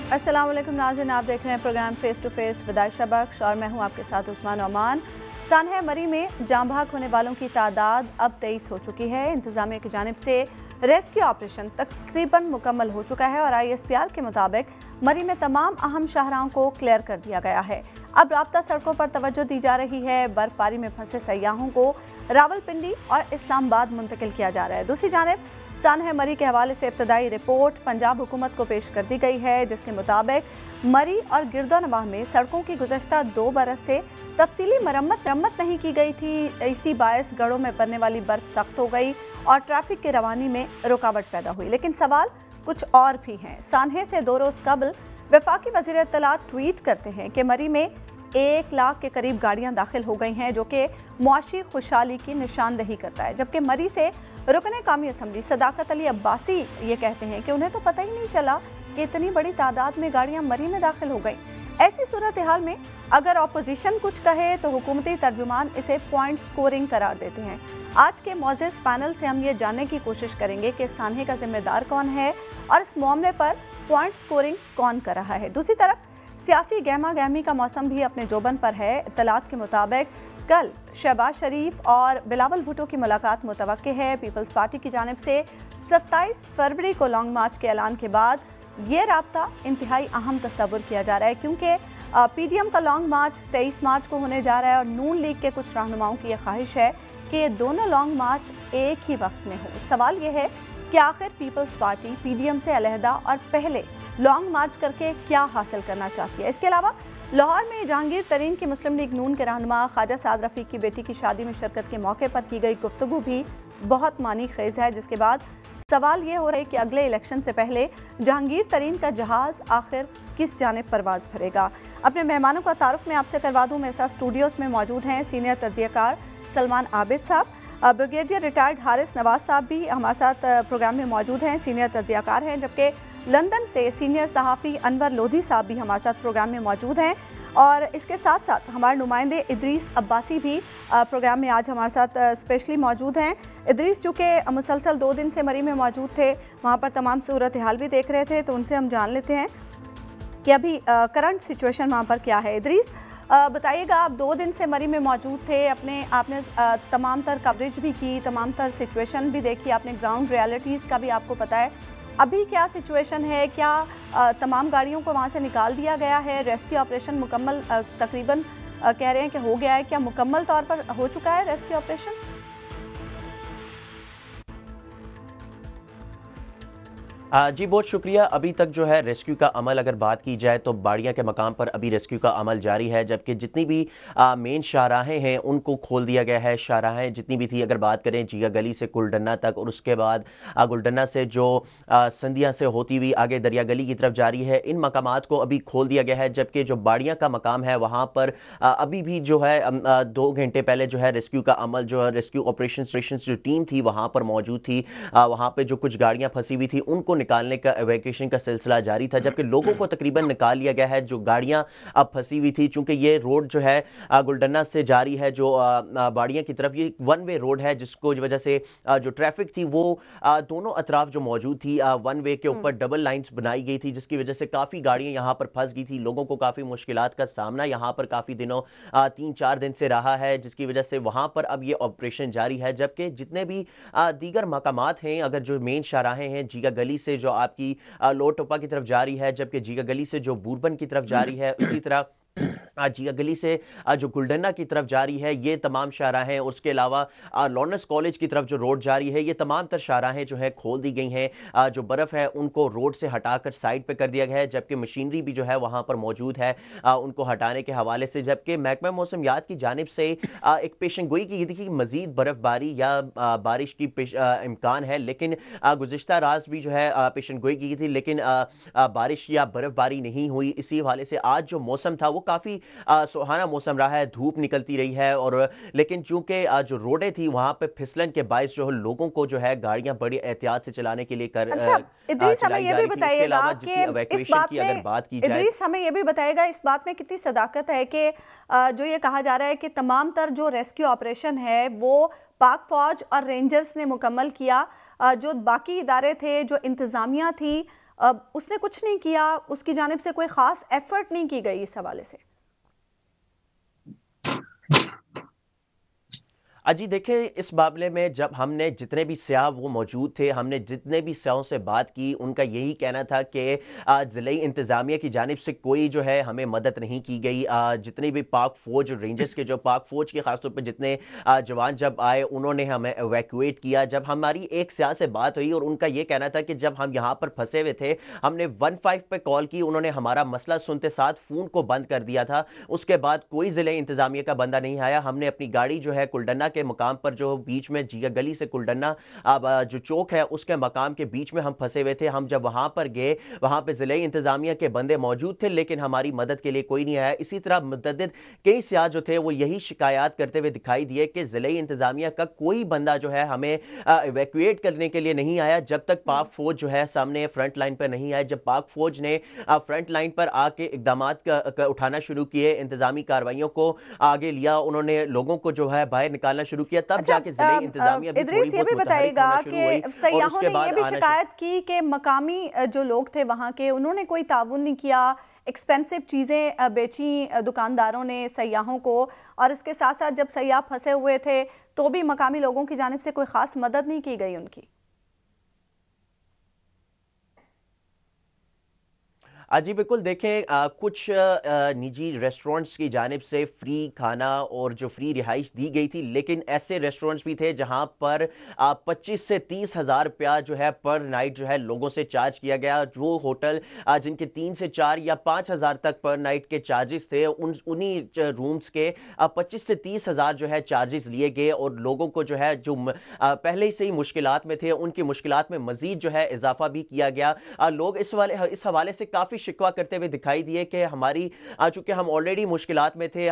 अस्सलाम वालेकुम नाज़रीन, आप देख रहे हैं programme face to face with Ayesha Bakhsh और मैं हूं आपके साथ उस्मान ओमान। सानहा मरी में जाँ भाग होने वालों की तादाद अब 23 हो चुकी है। इंतज़ामिया की जानिब से रेस्क्यू ऑपरेशन तकरीबन मुकम्मल हो चुका है और ISPR के मुताबिक मरी में तमाम अहम शाहराहों को क्लियर कर दिया गया है। अब राब्ता सड़कों पर तवज्जो दी जा रही है। बर्फबारी में फंसे सयाहों को रावलपिंडी और इस्लामाबाद मुंतकिल किया जा रहा है। दूसरी जानिब सानहा मरी के हवाले से इब्तदाई रिपोर्ट पंजाब हुकूमत को पेश कर दी गई है, जिसके मुताबिक मरी और गिरदोनवाह में सड़कों की गुज़श्ता 2 बरस से तफसीली मरम्मत नहीं की गई थी। इसी बायस गढ़ों में पड़ने वाली बर्फ सख्त हो गई और ट्रैफिक की रवानी में रुकावट पैदा हुई। लेकिन सवाल कुछ और भी हैं। सानहे से 2 रोज़ कबल वफाकी वज़ीर इत्तलात ट्वीट करते हैं कि मरी में 1 लाख के करीब गाड़ियां दाखिल हो गई हैं, जो कि मुआशी खुशहाली की निशानदही करता है। जबकि मरी से रुकने कामी असम्बली सदाकत अली अब्बासी ये कहते हैं कि उन्हें तो पता ही नहीं चला कि इतनी बड़ी तादाद में गाड़ियां मरी में दाखिल हो गई। ऐसी सूरत हाल में अगर अपोजिशन कुछ कहे तो हुकूमती तर्जुमान इसे पॉइंट स्कोरिंग करार देते हैं। आज के मौजूद पैनल से हम ये जानने की कोशिश करेंगे कि सानहे का जिम्मेदार कौन है और इस मामले पर पॉइंट स्कोरिंग कौन कर रहा है। दूसरी तरफ सियासी गहमा गहमी का मौसम भी अपने जोबन पर है। इत्तलात के मुताबिक कल शहबाज शरीफ और बिलावल भुट्टो की मुलाकात मुतवक्के है। पीपल्स पार्टी की जानिब से 27 फरवरी को लॉन्ग मार्च के ऐलान के बाद ये राब्ता इंतहाई अहम तस्वुर किया जा रहा है, क्योंकि PDM का लॉन्ग मार्च 23 मार्च को होने जा रहा है और नून लीग के कुछ रहनुमाओं की यह ख्वाहिश है कि ये दोनों लॉन्ग मार्च एक ही वक्त में हो। सवाल ये है कि आखिर पीपल्स पार्टी PDM से अलहदा और पहले लॉन्ग मार्च करके क्या हासिल करना चाहती है। इसके अलावा लाहौर में जहांगीर तरीन की मुस्लिम लीग नून के रहनुमा ख्वाजा साद रफ़ीक की बेटी की शादी में शिरकत के मौके पर की गई गुफ्तगू भी बहुत मानी खेज है, जिसके बाद सवाल ये हो रहा है कि अगले इलेक्शन से पहले जहांगीर तरीन का जहाज़ आखिर किस जानिब परवाज़ भरेगा। अपने मेहमानों का तारुफ मैं आपसे करवा दूँ। मेरे साथ स्टूडियोज़ में मौजूद हैं सीनियर तज्ज़ियाकार सलमान आबिद साहब, ब्रिगेडियर रिटायर्ड हारिस नवाज साहब भी हमारे साथ प्रोग्राम में मौजूद हैं, सीनियर तज्ज़ियाकार हैं, जबकि लंदन से सीनियर सहाफ़ी अनवर लोधी साहब भी हमारे साथ प्रोग्राम में मौजूद हैं और इसके साथ साथ हमारे नुमाइंदे इदरीस अब्बासी भी प्रोग्राम में आज हमारे साथ स्पेशली मौजूद हैं। इदरीस चूँकि मुसलसल 2 दिन से मरी में मौजूद थे, वहाँ पर तमाम सूरत हाल भी देख रहे थे, तो उनसे हम जान लेते हैं कि अभी करंट सिचुएशन वहाँ पर क्या है। इदरीस बताइएगा, आप 2 दिन से मरी में मौजूद थे, आपने तमाम तर कवरेज भी की, तमाम तर सिचुएशन भी देखी, आपने ग्राउंड रियलिटीज़ का भी आपको पता है। अभी क्या सिचुएशन है? क्या तमाम गाड़ियों को वहाँ से निकाल दिया गया है? रेस्क्यू ऑपरेशन मुकम्मल तकरीबन कह रहे हैं कि हो गया है, क्या मुकम्मल तौर पर हो चुका है रेस्क्यू ऑपरेशन? जी बहुत शुक्रिया। अभी तक जो है रेस्क्यू का अमल अगर बात की जाए तो बाड़ियाँ के मकाम पर अभी रेस्क्यू का अमल जारी है, जबकि जितनी भी मेन शाहराहें हैं उनको खोल दिया गया है। शाहराहें जितनी भी थी, अगर बात करें जिया गली से गुलडन्ना तक और उसके बाद गुलडन्ना से जो संधिया से होती हुई आगे दरिया गली की तरफ जारी है, इन मकामात को अभी खोल दिया गया है। जबकि जो बाड़ियाँ का मकाम है वहाँ पर अभी भी जो है 2 घंटे पहले जो है रेस्क्यू का अमल, जो है रेस्क्यू ऑपरेशन जो टीम थी वहाँ पर मौजूद थी। वहाँ पर जो कुछ गाड़ियाँ फंसी हुई थी उनको निकालने का इवैक्यूएशन का सिलसिला जारी था, जबकि लोगों को तकरीबन निकाल लिया गया है जो गाड़ियां अब फंसी हुई थी। चूंकि ये रोड जो है गुलडन्ना से जारी है, जो बाड़ियां की तरफ, ये 1 वे रोड है, जिसको वजह से जो ट्रैफिक थी वो दोनों अतराफ जो मौजूद थी 1 वे के ऊपर डबल लाइंस बनाई गई थी, जिसकी वजह से काफी गाड़ियां यहां पर फंस गई थी। लोगों को काफी मुश्किलात का सामना यहां पर काफी दिनों 3-4 दिन से रहा है, जिसकी वजह से वहां पर अब ये ऑपरेशन जारी है। जबकि जितने भी दीगर मकामात हैं, अगर जो मेन शाहराहें हैं जिया गली से जो आपकी लोटोपा की तरफ जारी है, जबकि जिया गली से जो बूरबन की तरफ जारी है, उसी तरह जिया गली से जो गुलडन्ना की तरफ जारी है, ये तमाम शाहराहें, उसके अलावा लॉरेंस कॉलेज की तरफ जो रोड जारी है, ये तमाम तर शाहराहें जो है खोल दी गई हैं। जो बर्फ है उनको रोड से हटाकर साइड पे कर दिया गया है, जबकि मशीनरी भी जो है वहां पर मौजूद है उनको हटाने के हवाले से। जबकि महकमा मौसमियात की जानिब से एक पेशनगोई की गई थी कि मजीद बर्फबारी या बारिश की इम्कान है, लेकिन गुज़िश्ता रात भी जो है पेशनगोई की गई थी, लेकिन बारिश या बर्फबारी नहीं हुई। इसी हवाले से आज जो मौसम था वो काफी सुहाना मौसम रहा है, धूप निकलती रही है, और लेकिन चूंकि जो रोडें थी वहां पे फिसलन के बायस जो लोगों को जो है गाड़ियां बड़ी एहतियात से चलाने के लिए इदरीस हमें ये भी बताइएगा कि इस बात में, अगर बात की जाए, इदरीस हमें ये भी बताइएगा इस बात में कितनी सदाकत है कि जो ये कहा जा रहा है कि तमाम तर जो रेस्क्यू ऑपरेशन है वो पाक फौज और रेंजर्स ने मुकम्मल किया, जो बाकी इदारे थे, जो इंतजामिया थी उसने कुछ नहीं किया, उसकी जानिब से कोई ख़ास एफर्ट नहीं की गई इस हवाले से? अजी देखिए, इस मामले में जब हमने जितने भी स्याह वो मौजूद थे, हमने जितने भी स्याहों से बात की, उनका यही कहना था कि ज़िले इंतज़ामिया की जानिब से कोई जो है हमें मदद नहीं की गई। जितनी भी पाक फ़ौज रेंजर्स के जो पाक फ़ौज के ख़ासतौर पर जितने जवान जब आए, उन्होंने हमें एवैक्यूएट किया। जब हमारी एक स्याह से बात हुई और उनका ये कहना था कि जब हम यहाँ पर फंसे हुए थे, हमने 15 पे कॉल की, उन्होंने हमारा मसला सुनते साथ फ़ोन को बंद कर दिया था। उसके बाद कोई ज़िले इंतज़ामिया का बंदा नहीं आया। हमने अपनी गाड़ी जो है कुलडन्ना के मकाम पर, जो बीच में जिया गली से कुलडन्ना अब जो चौक है उसके मकाम के बीच में हम फंसे हुए थे। हम जब वहां पर गए, वहां पे जिले इंतजामिया के बंदे मौजूद थे, लेकिन हमारी मदद के लिए कोई नहीं आया। इसी तरह मुतअद्दिद कई सियाह जो थे वो यही शिकायत करते हुए दिखाई दिए कि जिले इंतजामिया का कोई बंदा जो है हमें इवैक्यूएट करने के लिए नहीं आया, जब तक पाक फौज जो है सामने फ्रंट लाइन पर नहीं आए। जब पाक फौज ने फ्रंट लाइन पर आके इकदाम उठाना शुरू किए, इंतजामी कार्रवाइयों को आगे लिया, उन्होंने लोगों को जो है बाहर निकालना शुरू किया, तब जाके जिले इंतजामिया भी इदरीस ये भी बताइएगा कि सयाहों ने ये भी शिकायत की कि मकामी जो लोग थे वहां के, उन्होंने कोई ताउन नहीं किया, एक्सपेंसिव चीज़ें बेची दुकानदारों ने सयाहों को, और इसके साथ साथ जब सयाह फंसे हुए थे तो भी मकामी लोगों की जानिब से कोई ख़ास मदद नहीं की गई उनकी। जी बिल्कुल, देखें कुछ निजी रेस्टोरेंट्स की जानिब से फ्री खाना और जो फ्री रिहाइश दी गई थी, लेकिन ऐसे रेस्टोरेंट्स भी थे जहां पर 25 से 30 हज़ार रुपया जो है पर नाइट जो है लोगों से चार्ज किया गया। जो होटल जिनके 3 से 4 या 5 हज़ार तक पर नाइट के चार्जेस थे, उन्हीं रूम्स के 25 से 30 हज़ार जो है चार्जेस लिए गए, और लोगों को जो है जो पहले से ही मुश्किलात में थे, उनकी मुश्किलात में मजीद जो है इजाफा भी किया गया। लोग इस हवाले से काफ़ी शिकवा करते हुए दिखाई दिए कि हमारी चूंकि हम ऑलरेडी मुश्किलात में थे,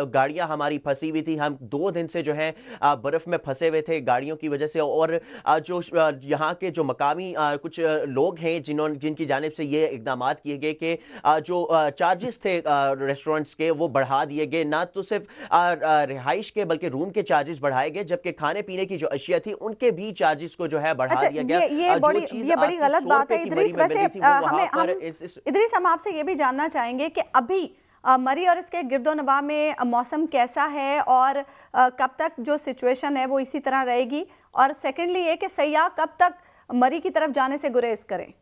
गाड़ियां हमारी फंसी हुई थी, हम 2 दिन से जो है बर्फ में फंसे हुए थे गाड़ियों की वजह से, और जो यहाँ के जो मकामी कुछ लोग हैं जिनकी जानिब से ये इकदाम किए गए कि जो चार्जेस थे रेस्टोरेंट्स के वो बढ़ा दिए गए, ना तो सिर्फ रिहाइश के बल्कि रूम के चार्जेस बढ़ाए गए, जबकि खाने पीने की जो अशिया थी उनके भी चार्जेस को जो है बढ़ा दिया गया। ये बड़ी गलत बात है इदरीस। वैसे इदरीस, हम आपसे ये भी जानना चाहेंगे कि अभी मरी और इसके गिरदोनवा में मौसम कैसा है, और कब तक जो सिचुएशन है वो इसी तरह रहेगी, और सेकेंडली ये कि सयाह कब तक मरी की तरफ जाने से गुरेज करें?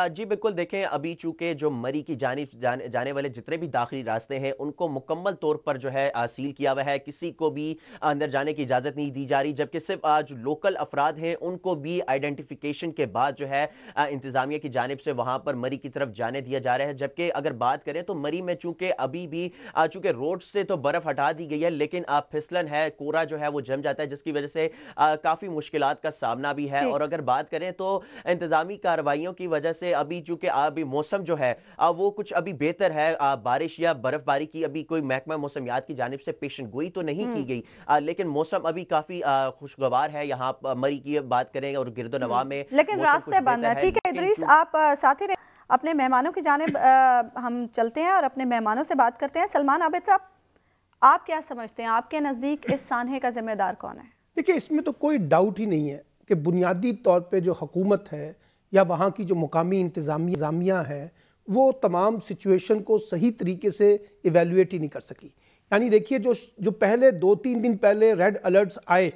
जी बिल्कुल, देखें अभी चूंकि जो मरी की जाने वाले जितने भी दाखिली रास्ते हैं उनको मुकम्मल तौर पर जो है सील किया हुआ है, किसी को भी अंदर जाने की इजाज़त नहीं दी जा रही, जबकि सिर्फ जो लोकल अफराद हैं उनको भी आइडेंटिफिकेशन के बाद जो है इंतज़ामिया की जानिब से वहाँ पर मरी की तरफ जाने दिया जा रहा है। जबकि अगर बात करें तो मरी में चूंकि अभी भी चूंकि रोड से तो बर्फ़ हटा दी गई है, लेकिन फिसलन है, कोरा जो है वो जम जाता है, जिसकी वजह से काफ़ी मुश्किलात का सामना भी है। और अगर बात करें तो इंतज़ामी कार्रवाइयों की वजह से अभी चूंकि अभी मौसम जो है वो कुछ अभी बेहतर है, बारिश या बर्फबारी की अभी कोई महकमा मौसमियात की जानिब से पेशन गोई तो नहीं की गई, लेकिन मौसम अभी काफी खुशगवार है। यहाँ मरी की बात करें और गिरदोनवा में, लेकिन रास्ते बंद है। ठीक है इदरीस, आप साथ ही अपने मेहमानों की जानिब हम चलते हैं और अपने मेहमानों से बात करते हैं। सलमान आबिद साहब, आप क्या समझते हैं, आपके नजदीक इस सानहे का जिम्मेदार कौन है? देखिए, इसमें तो कोई डाउट ही नहीं है कि बुनियादी तौर पे जो हुकूमत है या वहाँ की जो मुकामी इंतज़ामिया है वो तमाम सिचुएशन को सही तरीके से इवेलुएट ही नहीं कर सकी। यानी देखिए, जो पहले 2-3 दिन पहले रेड अलर्ट्स आए,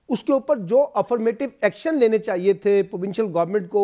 उसके ऊपर जो अफर्मेटिव एक्शन लेने चाहिए थे प्रोविंशियल गवर्नमेंट को,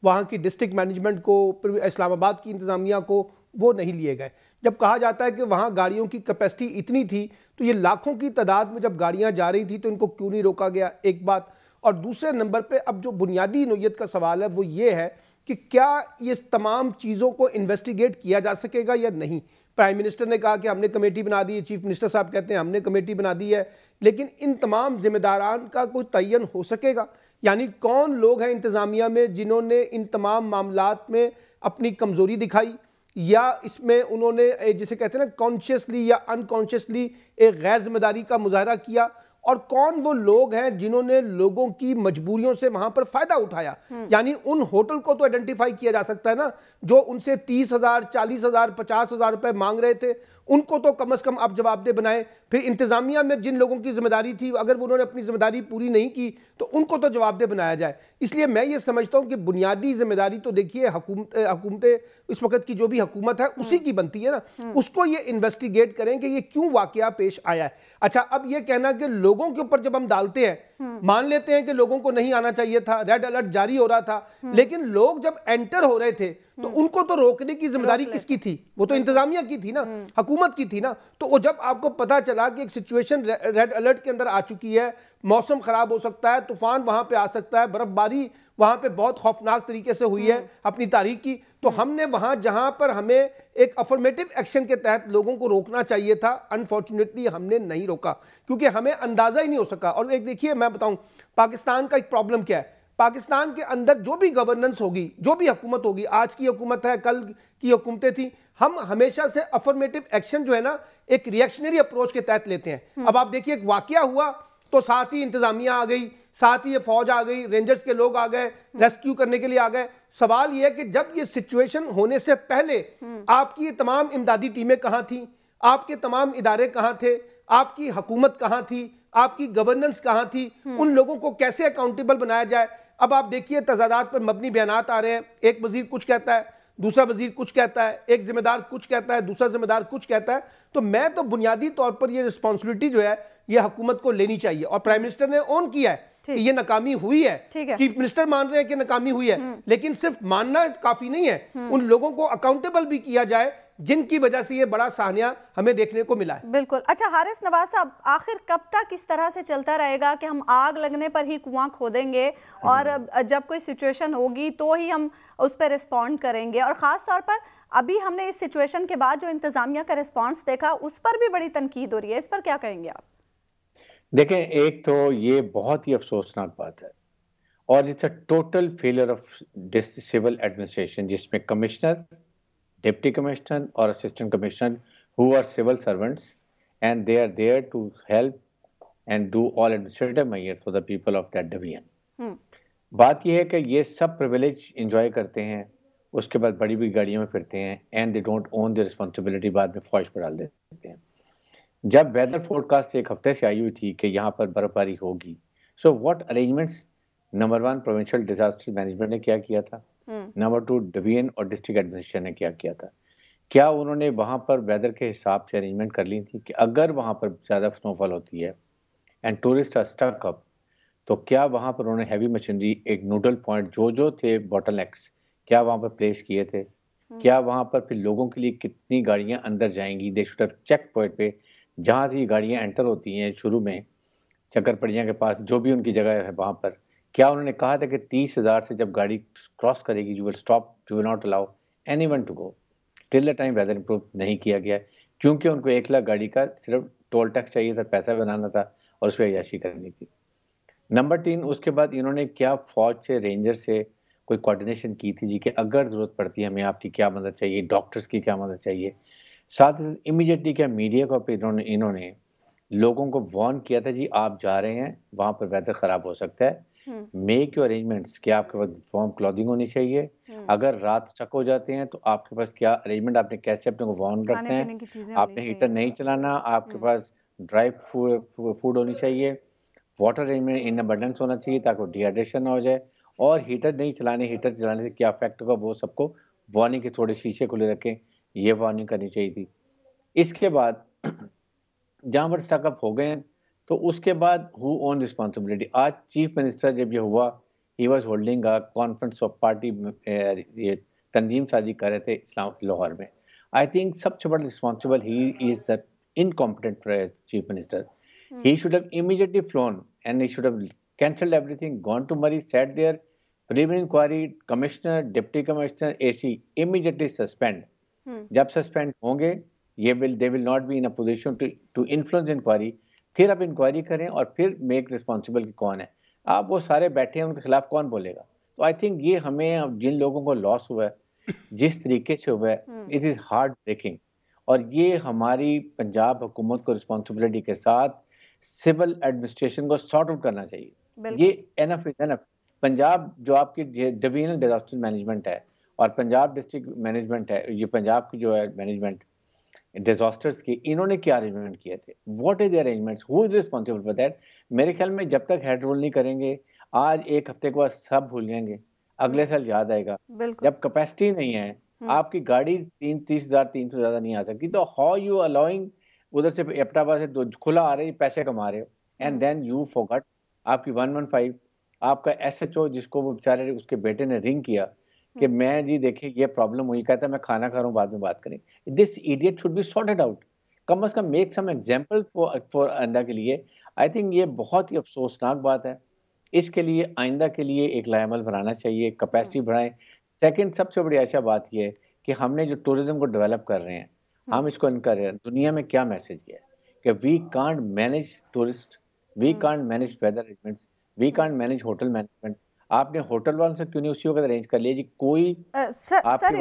वहाँ की डिस्ट्रिक्ट मैनेजमेंट को, इस्लामाबाद की इंतज़ामिया को, वो नहीं लिए गए। जब कहा जाता है कि वहाँ गाड़ियों की कैपेसिटी इतनी थी, तो ये लाखों की तादाद में जब गाड़ियाँ जा रही थी तो इनको क्यों नहीं रोका गया, एक बात। और दूसरे नंबर पे अब जो बुनियादी नौयत का सवाल है वो ये है कि क्या ये तमाम चीज़ों को इन्वेस्टिगेट किया जा सकेगा या नहीं। प्राइम मिनिस्टर ने कहा कि हमने कमेटी बना दी है, चीफ मिनिस्टर साहब कहते हैं हमने कमेटी बना दी है, लेकिन इन तमाम जिम्मेदारान का कोई तयन हो सकेगा? यानी कौन लोग हैं इंतज़ामिया में जिन्होंने इन तमाम मामलात में अपनी कमज़ोरी दिखाई, या इसमें उन्होंने जिसे कहते हैं ना कॉन्शियसली या अनकॉन्शियसली एक गैर जिम्मेदारी का मुजाहरा किया, और कौन वो लोग हैं जिन्होंने लोगों की मजबूरियों से वहां पर फायदा उठाया। यानी उन होटल को तो आइडेंटिफाई किया जा सकता है ना, जो उनसे 30,000, 40,000, 50,000 रुपए मांग रहे थे, उनको तो कम से कम आप जवाबदेह बनाए। फिर इंतजामिया में जिन लोगों की जिम्मेदारी थी, अगर उन्होंने अपनी जिम्मेदारी पूरी नहीं की तो उनको तो जवाबदेह बनाया जाए। इसलिए मैं ये समझता हूं कि बुनियादी जिम्मेदारी तो देखिए हुकूमतें, इस वक्त की जो भी हुकूमत है उसी की बनती है ना, उसको ये इन्वेस्टिगेट करें कि ये क्यों वाकया पेश आया है। अच्छा, अब ये कहना कि लोगों के ऊपर जब हम डालते हैं, मान लेते हैं कि लोगों को नहीं आना चाहिए था, रेड अलर्ट जारी हो रहा था, लेकिन लोग जब एंटर हो रहे थे तो उनको तो रोकने की जिम्मेदारी किसकी थी? वो तो इंतजामिया की थी ना, हुकूमत की थी ना। तो वो जब आपको पता चला कि एक सिचुएशन रेड अलर्ट के अंदर आ चुकी है, मौसम खराब हो सकता है, तूफान वहां पे आ सकता है, बर्फबारी वहां पे बहुत खौफनाक तरीके से हुई है अपनी तारीख की, तो हमने वहां जहां पर हमें एक अफर्मेटिव एक्शन के तहत लोगों को रोकना चाहिए था, अनफॉर्चुनेटली हमने नहीं रोका, क्योंकि हमें अंदाजा ही नहीं हो सका। और एक देखिए, मैं बताऊं पाकिस्तान का एक प्रॉब्लम क्या है, पाकिस्तान के अंदर जो भी गवर्नेंस होगी, जो भी हुकूमत होगी, आज की हुकूमत है, कल की हुकूमतें थी, हम हमेशा से अफर्मेटिव एक्शन जो है ना, एक रिएक्शनरी अप्रोच के तहत लेते हैं। अब आप देखिए, एक वाकया हुआ तो साथ ही इंतजामिया आ गई, साथ ही ये फौज आ गई, रेंजर्स के लोग आ गए, रेस्क्यू करने के लिए आ गए। सवाल यह है कि जब ये सिचुएशन होने से पहले आपकी तमाम इमदादी टीमें कहां थी, आपके तमाम इदारे कहां थे, आपकी हुकूमत कहां थी, आपकी गवर्नेंस कहां थी, उन लोगों को कैसे अकाउंटेबल बनाया जाए। अब आप देखिए, तजादात पर मबनी बयानात आ रहे हैं, एक वजीर कुछ कहता है, दूसरा वजीर कुछ कहता है, एक जिम्मेदार कुछ कहता है, दूसरा जिम्मेदार कुछ कहता है। तो मैं तो बुनियादी तौर पर ये रिस्पॉन्सिबिलिटी जो है ये हुकूमत को लेनी चाहिए, और प्राइम मिनिस्टर ने ऑन किया है कि ये नाकामी हुई है, चीफ मिनिस्टर मान रहे हैं कि नाकामी हुई है, लेकिन सिर्फ मानना काफी नहीं है, उन लोगों को अकाउंटेबल भी किया जाए जिनकी वजह से ये बड़ा साहनिया हमें देखने को मिला है। बिल्कुल। अच्छा हारिस नवाज साहब, आखिर कब तक इस तरह से चलता रहेगा कि हम आग लगने पर ही कुआं खोदेंगे और जब कोई सिचुएशन होगी तो ही हम उस पर रिस्पॉन्ड करेंगे? और ख़ास तौर पर अभी हमने इस सिचुएशन के बाद जो इंतज़ामिया का रिस्पॉन्स देखा, उस पर भी बड़ी तनकीद हो रही है, इस पर क्या कहेंगे आप? देखें, एक तो ये बहुत ही अफसोसनाक बात है और it's a total failure of civil administration, जिसमें कमिश्नर, डिप्टी कमिश्नर और assistant commissioner who are civil servants and they are there to help and do all administrative measures for the people of that division. बात यह है कि ये सब privilege enjoy करते हैं, उसके बाद बड़ी बड़ी गाड़ियों में फिरते हैं and they don't own the responsibility, बाद में फौज पर डाल देते हैं। जब वेदर फोरकास्ट एक हफ्ते से आई हुई थी कि यहाँ पर बर्फबारी होगी, so what arrangements number 1 provincial disaster management ने क्या किया था, नंबर 2 डिवीजन और डिस्ट्रिक्ट एडमिनिस्ट्रेशन ने क्या किया था? क्या उन्होंने वहाँ पर वेदर के हिसाब से अरेंजमेंट कर ली थी कि अगर वहाँ पर ज़्यादा स्नोफॉल होती है and tourist are stuck up, तो क्या वहाँ पर उन्होंने हैवी मशीनरी, एक नोडल पॉइंट जो थे बॉटलनेक्स, क्या वहाँ पर प्लेस किए थे? क्या वहाँ पर फिर लोगों के लिए कितनी गाड़ियाँ अंदर जाएंगी? They should have check point पे जहाँ से ये गाड़ियाँ एंटर होती हैं शुरू में चक्करपड़ियाँ के पास, जो भी उनकी जगह है वहाँ पर, क्या उन्होंने कहा था कि 30,000 से जब गाड़ी क्रॉस करेगी you will stop, you will not allow anyone to go? Till the time weather improve नहीं किया गया, क्योंकि उनको 1 लाख गाड़ी का सिर्फ टोल टैक्स चाहिए था, पैसा बनाना था और उस पर अय्याशी करनी थी। नंबर 3, उसके बाद इन्होंने क्या फौज से, रेंजर से कोई कोऑर्डिनेशन की थी जी कि अगर ज़रूरत पड़ती है हमें आपकी क्या मदद चाहिए, डॉक्टर्स की क्या मदद चाहिए? साथ ही इमीडिएटली क्या मीडिया को इन्होंने लोगों को वार्न किया था जी आप जा रहे हैं वहाँ पर वेदर ख़राब हो सकता है, मेक योर अरेंजमेंट्स, क्या आपके पास वार्म क्लॉथिंग होनी चाहिए, अगर रात स्टक हो जाते हैं तो आपके पास क्या अरेंजमेंट, आपने कैसे अपने को वार्न रखना है, आपने हीटर नहीं चलाना, आपके पास ड्राई फूड होनी चाहिए, वाटर अरेंजमेंट इन अबंडेंस होना चाहिए ताकि डिहाइड्रेशन ना हो जाए, और हीटर चलाने से क्या इफेक्ट होगा वो सबको वार्निंग के थोड़े शीशे खुले रखें, ये वार्निंग करनी चाहिए थी। इसके बाद जहाँ पर स्टकअप हो गए हैं तो उसके बाद हु ओन रिस्पॉन्सिबिलिटी? आज चीफ मिनिस्टर जब ये हुआ, he was holding a conference of party, ये तंजीम साजी कर रहे थे इस्लाम लाहौर में। आई थिंक सबसे बड़ा responsible he is the incompetent chief minister. He should have immediately flown and he should have cancelled everything, gone to Murree, sat there, preliminary inquiry, commissioner, deputy commissioner, AC immediately suspend. जब suspend होंगे they will not be in a position to influence inquiry, फिर आप inquiry करें और फिर make responsible कि कौन है। आप वो सारे बैठे हैं, उनके खिलाफ कौन बोलेगा? तो आई थिंक ये हमें, जिन लोगों को लॉस हुआ है, जिस तरीके से हुआ है, इट इज़ हार्ट ब्रेकिंग, और ये हमारी पंजाब हुकूमत को रिस्पॉन्सिबिलिटी के साथ सिविल एडमिनिस्ट्रेशन को सॉर्ट आउट करना चाहिए। बिल्कुल। ये एनफ इज एनफ। पंजाब जो आपकी डिवीजनल डिजास्टर मैनेजमेंट है और पंजाब डिस्ट्रिक्ट मैनेजमेंट है, ये पंजाब की जो है मैनेजमेंट डिजास्टर्स की, इन्होंने क्या अरेंजमेंट किए थे, what is the arrangements, who is responsible for that? मेरे ख्याल में जब तक हेड रोल नहीं करेंगे, आज एक हफ्ते के बाद सब भूल जाएंगे, अगले साल याद आएगा। जब कैपेसिटी नहीं है, आपकी गाड़ी 30,000 से ज्यादा नहीं आ सकती, तो हाउ यू अलाउइंग, उधर से एपटाबा से खुला आ रहे पैसे कमा रहे हो, एंड देन यू फॉरगॉट आपकी 115 आपका एसएचओ जिसको वो बेचारे उसके बेटे ने रिंग किया कि मैं जी देखिए ये प्रॉब्लम हुई, कहता है मैं खाना खा रहा हूँ, बाद में बात करें। This idiot should be sorted out. कम से कम मेक सम एग्जांपल फॉर आइंदा के लिए। आई थिंक ये बहुत ही अफसोसनाक बात है। इसके लिए आइंदा के लिए एक लाएमल बनाना चाहिए, कैपेसिटी बढ़ाएं। सेकंड सबसे बड़ी अच्छा बात ये है कि हमने जो टूरिज्म को डेवलप कर रहे हैं, हम इसको कर रहे हैं, दुनिया में क्या मैसेज है कि we can't manage tourist, we can't manage weather arrangements, we can't manage hotel management. आपने होटल वालों से क्यों नहीं उसी वक्त अरेंज कर लिया जी? कोई सर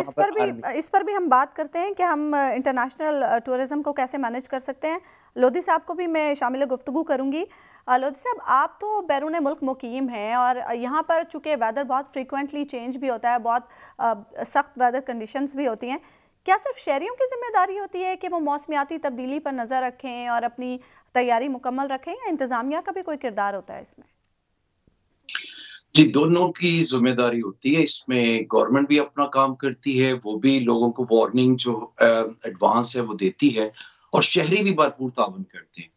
इस पर भी हम बात करते हैं कि हम इंटरनेशनल टूरिज्म को कैसे मैनेज कर सकते हैं। लोधी साहब को भी मैं शामिल गुफ्तगू करूंगी। लोधी साहब, आप तो बैरून मुल्क मुकीम हैं और यहाँ पर चूँकि वेदर बहुत फ्रीक्वेंटली चेंज भी होता है, बहुत सख्त वेदर कंडीशंस भी होती हैं, क्या सिर्फ शहरियों की जिम्मेदारी होती है कि वो मौसमियाती तब्दीली पर नज़र रखें और अपनी तैयारी मुकम्मल रखें, या इंतज़ामिया का भी कोई किरदार होता है इसमें? जी, दोनों की जिम्मेदारी होती है इसमें। गवर्नमेंट भी अपना काम करती है, वो भी लोगों को वार्निंग जो एडवांस है वो देती है, और शहरी भी भरपूर ताउन करते हैं।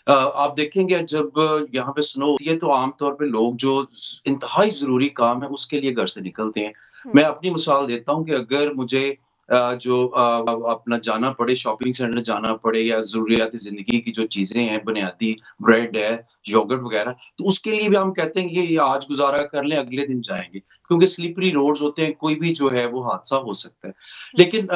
आप देखेंगे जब यहाँ पे स्नो होती है तो आमतौर पे लोग जो इंतहाई ज़रूरी काम है उसके लिए घर से निकलते हैं। मैं अपनी मिसाल देता हूँ कि अगर मुझे अपना जाना पड़े, शॉपिंग सेंटर जाना पड़े, या ज़रूरियात ज़िंदगी की जो चीज़ें हैं बुनियादी, ब्रेड है, योगर्ट वगैरह, तो उसके लिए भी हम कहते हैं कि ये आज गुज़ारा कर लें, अगले दिन जाएँगे, क्योंकि स्लिपरी रोड्स होते हैं, कोई भी जो है वो हादसा हो सकता है। लेकिन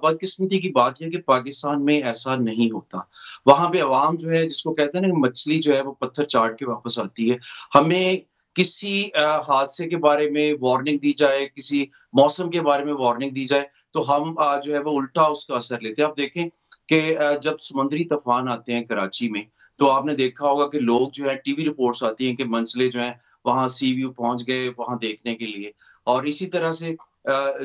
बदकिस्मती की बात है कि पाकिस्तान में ऐसा नहीं होता। वहाँ पे अवाम जो है, जिसको कहते हैं ना, मछली जो है वो पत्थर चाट के वापस आती है। हमें किसी हादसे के बारे में वार्निंग दी जाए, किसी मौसम के बारे में वार्निंग दी जाए, तो हम जो है वो उल्टा उसका असर लेते हैं। आप देखें कि जब समुद्री तूफान आते हैं कराची में, तो आपने देखा होगा कि लोग जो है, टीवी रिपोर्ट्स आती हैं कि मंजिलें जो हैं वहाँ सी व्यू पहुँच गए वहाँ देखने के लिए। और इसी तरह से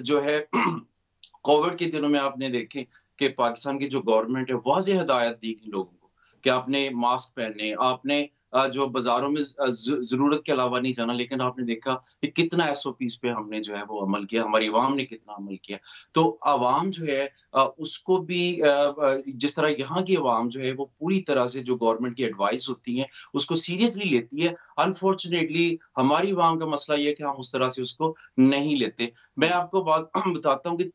जो है कोविड के दिनों में आपने देखे कि पाकिस्तान की जो गवर्नमेंट है, वाज़ेह हिदायत दी लोगों को कि आपने मास्क पहने, आपने जो बाज़ारों में ज़रूरत के अलावा नहीं जाना। लेकिन आपने देखा कि कितना एसओपीज़ पे हमने जो है वो अमल किया, हमारी अवाम ने कितना अमल किया। तो अवाम जो है उसको भी जिस तरह यहाँ की अवाम जो है वो पूरी तरह से जो गवर्नमेंट की एडवाइस होती है उसको सीरियसली लेती है। अनफॉर्चुनेटली हमारी अवाम का मसला ये है कि हम उस तरह से उसको नहीं लेते। मैं आपको बात बताता हूँ कि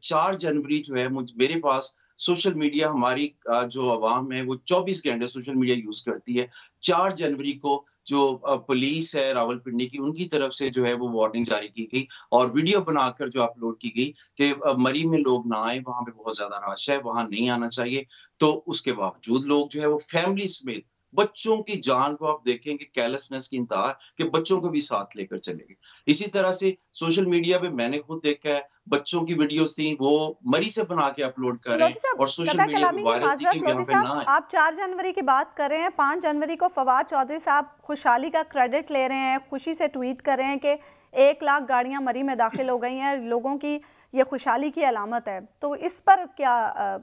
4 जनवरी जो है मेरे पास सोशल मीडिया, हमारी जो अवाम है वो 24 घंटे सोशल मीडिया यूज़ करती है। 4 जनवरी को जो पुलिस है रावलपिंडी की, उनकी तरफ से जो है वो वार्निंग जारी की गई और वीडियो बनाकर जो अपलोड की गई कि मरी में लोग ना आए, वहाँ पे बहुत ज़्यादा रश है, वहाँ नहीं आना चाहिए। तो उसके बावजूद लोग जो है वो फैमिली समेत, बच्चों की जान को आप देखेंगे केयरलेसनेस की इंतहा कि बच्चों को भी साथ लेकर चले गए। इसी तरह से सोशल मीडिया पे मैंने खुद देखा है, बच्चों की वीडियोस थी वो मरी से बना के अपलोड कर रहे हैं और सोशल मीडिया पे वायरल थी कि यहाँ पे ना आए। आप 4 जनवरी की बात कर रहे हैं, 5 जनवरी को फवाद चौधरी साहब खुशहाली का क्रेडिट ले रहे हैं, खुशी से ट्वीट कर रहे हैं कि 1 लाख गाड़ियां मरी में दाखिल हो गई हैं, लोगों की ये खुशहाली की अलामत है। तो इस पर क्या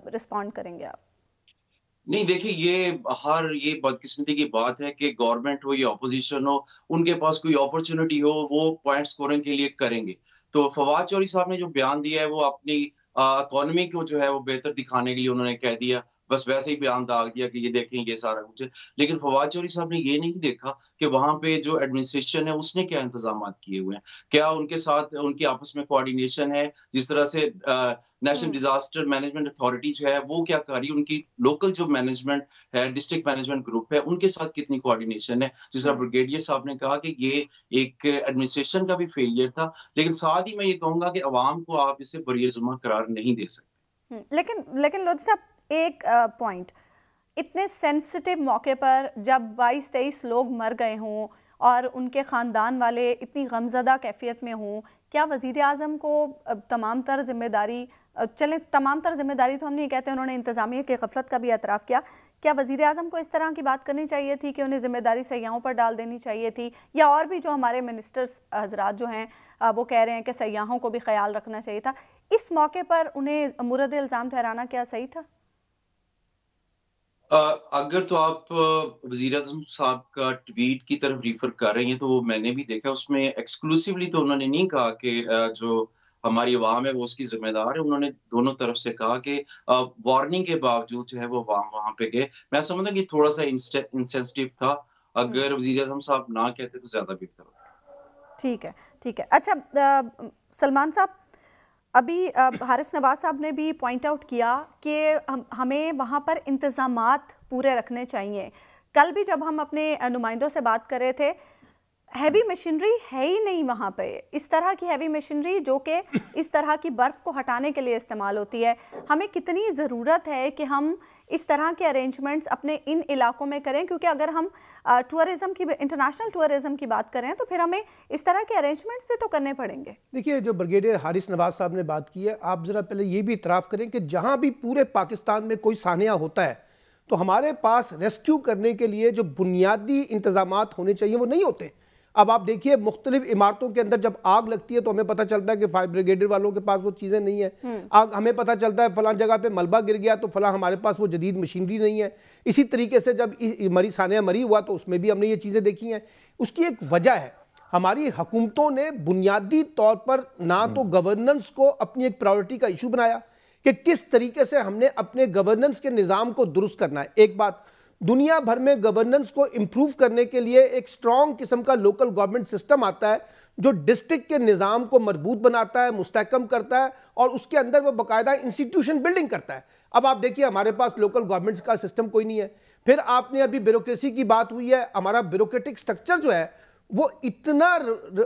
रिस्पॉन्ड करेंगे आप? नहीं, देखिए ये बदकिस्मती की बात है कि गवर्नमेंट हो या ऑपोजिशन हो, उनके पास कोई अपॉर्चुनिटी हो वो पॉइंट स्कोरिंग के लिए करेंगे। तो फवाद चौधरी साहब ने जो बयान दिया है वो अपनी इकोनॉमी को जो है वो बेहतर दिखाने के लिए उन्होंने कह दिया, बस वैसे ही बयान दाग दिया कि ये देखें ये सारा कुछ है। लेकिन फवाद चौधरी साहब ने ये नहीं देखा कि वहाँ पे जो एडमिनिस्ट्रेशन है उसने क्या इंतजाम किए हुए हैं, क्या उनके साथ उनकी आपस में कोऑर्डिनेशन है। जिस तरह से नेशनल डिजास्टर मैनेजमेंट अथॉरिटी जो है वो क्या कर रही है, उनकी लोकल जो मैनेजमेंट है, डिस्ट्रिक्ट मैनेजमेंट ग्रुप है, उनके साथ कितनी कोऑर्डिनेशन है। जिस तरह ब्रिगेडियर साहब ने कहा कि ये एक एडमिनिस्ट्रेशन का भी फेलियर था। लेकिन साथ ही मैं ये कहूंगा कि अवाम को आप इसे बरियजुमा करार नहीं दे सकते। लेकिन लोधी साहब, एक पॉइंट, इतने सेंसिटिव मौके पर जब 22-23 लोग मर गए हों और उनके ख़ानदान वाले इतनी गमज़दा कैफियत में हों, क्या वज़ीर आज़म को तमाम तर जिम्मेदारी, चलें तमाम तर जिम्मेदारी तो हम नहीं कहते, उन्होंने इंतज़ामिया की गफलत का भी एतराफ़ किया, क्या वज़ीर आज़म को इस तरह की बात करनी चाहिए थी कि उन्हें जिम्मेदारी सयाहों पर डाल देनी चाहिए थी, या और भी जो हमारे मिनिस्टर्स हजरात जो हैं वो कह रहे हैं कि सयाहों को भी ख्याल रखना चाहिए था, इस मौके पर उन्हें मुरद इल्ज़ाम ठहराना क्या सही था? अगर तो आप वज़ीर आज़म साहब का ट्वीट की तरफ रिफर कर रही हैं तो वो मैंने भी देखा, उसमें एक्सक्लूसिवली तो उन्होंने नहीं कहा कि जो हमारी अवाम है वो उसकी ज़िम्मेदार है। उन्होंने दोनों तरफ से कहा कि वार्निंग के बावजूद जो है वो अवाम वहाँ पे गए। मैं समझता कि थोड़ा-सा इंसेंसिटिव था। अगर वज़ीर आज़म साहब ना कहते तो ज़्यादा बेहतर होता। ठीक है, ठीक है। अच्छा सलमान साहब, अभी हारिस नवाज साहब ने भी पॉइंट आउट किया कि हमें वहाँ पर इंतज़ामात पूरे रखने चाहिए। कल भी जब हम अपने नुमाइंदों से बात कर रहे थे, हैवी मशीनरी है ही नहीं वहाँ पे, इस तरह की हैवी मशीनरी जो कि इस तरह की बर्फ़ को हटाने के लिए इस्तेमाल होती है। हमें कितनी ज़रूरत है कि हम इस तरह के अरेंजमेंट्स अपने इन इलाकों में करें, क्योंकि अगर हम टूरिज़्म की, इंटरनेशनल टूरिज़्म की बात करें तो फिर हमें इस तरह के अरेंजमेंट्स भी तो करने पड़ेंगे। देखिए, जो ब्रिगेडियर हारिस नवाज साहब ने बात की है, आप ज़रा पहले ये भी इतराफ़ करें कि जहाँ भी पूरे पाकिस्तान में कोई सानिया होता है तो हमारे पास रेस्क्यू करने के लिए जो बुनियादी इंतज़ामात होने चाहिए वो नहीं होते। अब आप देखिए, मुख्तलिफ इमारतों के अंदर जब आग लगती है तो हमें पता चलता है कि फायर ब्रिगेड वालों के पास वो चीज़ें नहीं है। आग हमें पता चलता है फलां जगह पे मलबा गिर गया तो फलां हमारे पास वो जदीद मशीनरी नहीं है। इसी तरीके से जब सानिया मरी हुआ तो उसमें भी हमने ये चीज़ें देखी हैं। उसकी एक वजह है, हमारी हुकूमतों ने बुनियादी तौर पर ना तो गवर्नेंस को अपनी एक प्रायोरिटी का इशू बनाया कि किस तरीके से हमने अपने गवर्नेंस के निज़ाम को दुरुस्त करना है। एक बात, दुनिया भर में गवर्नेंस को इंप्रूव करने के लिए एक स्ट्रॉन्ग किस्म का लोकल गवर्नमेंट सिस्टम आता है जो डिस्ट्रिक्ट के निज़ाम को मजबूत बनाता है, मुस्तहकम करता है और उसके अंदर वो बाकायदा इंस्टीट्यूशन बिल्डिंग करता है। अब आप देखिए, हमारे पास लोकल गवर्नमेंट का सिस्टम कोई नहीं है। फिर आपने अभी ब्यूरोक्रेसी की बात हुई है, हमारा ब्यूरोक्रेटिक स्ट्रक्चर जो है वो इतना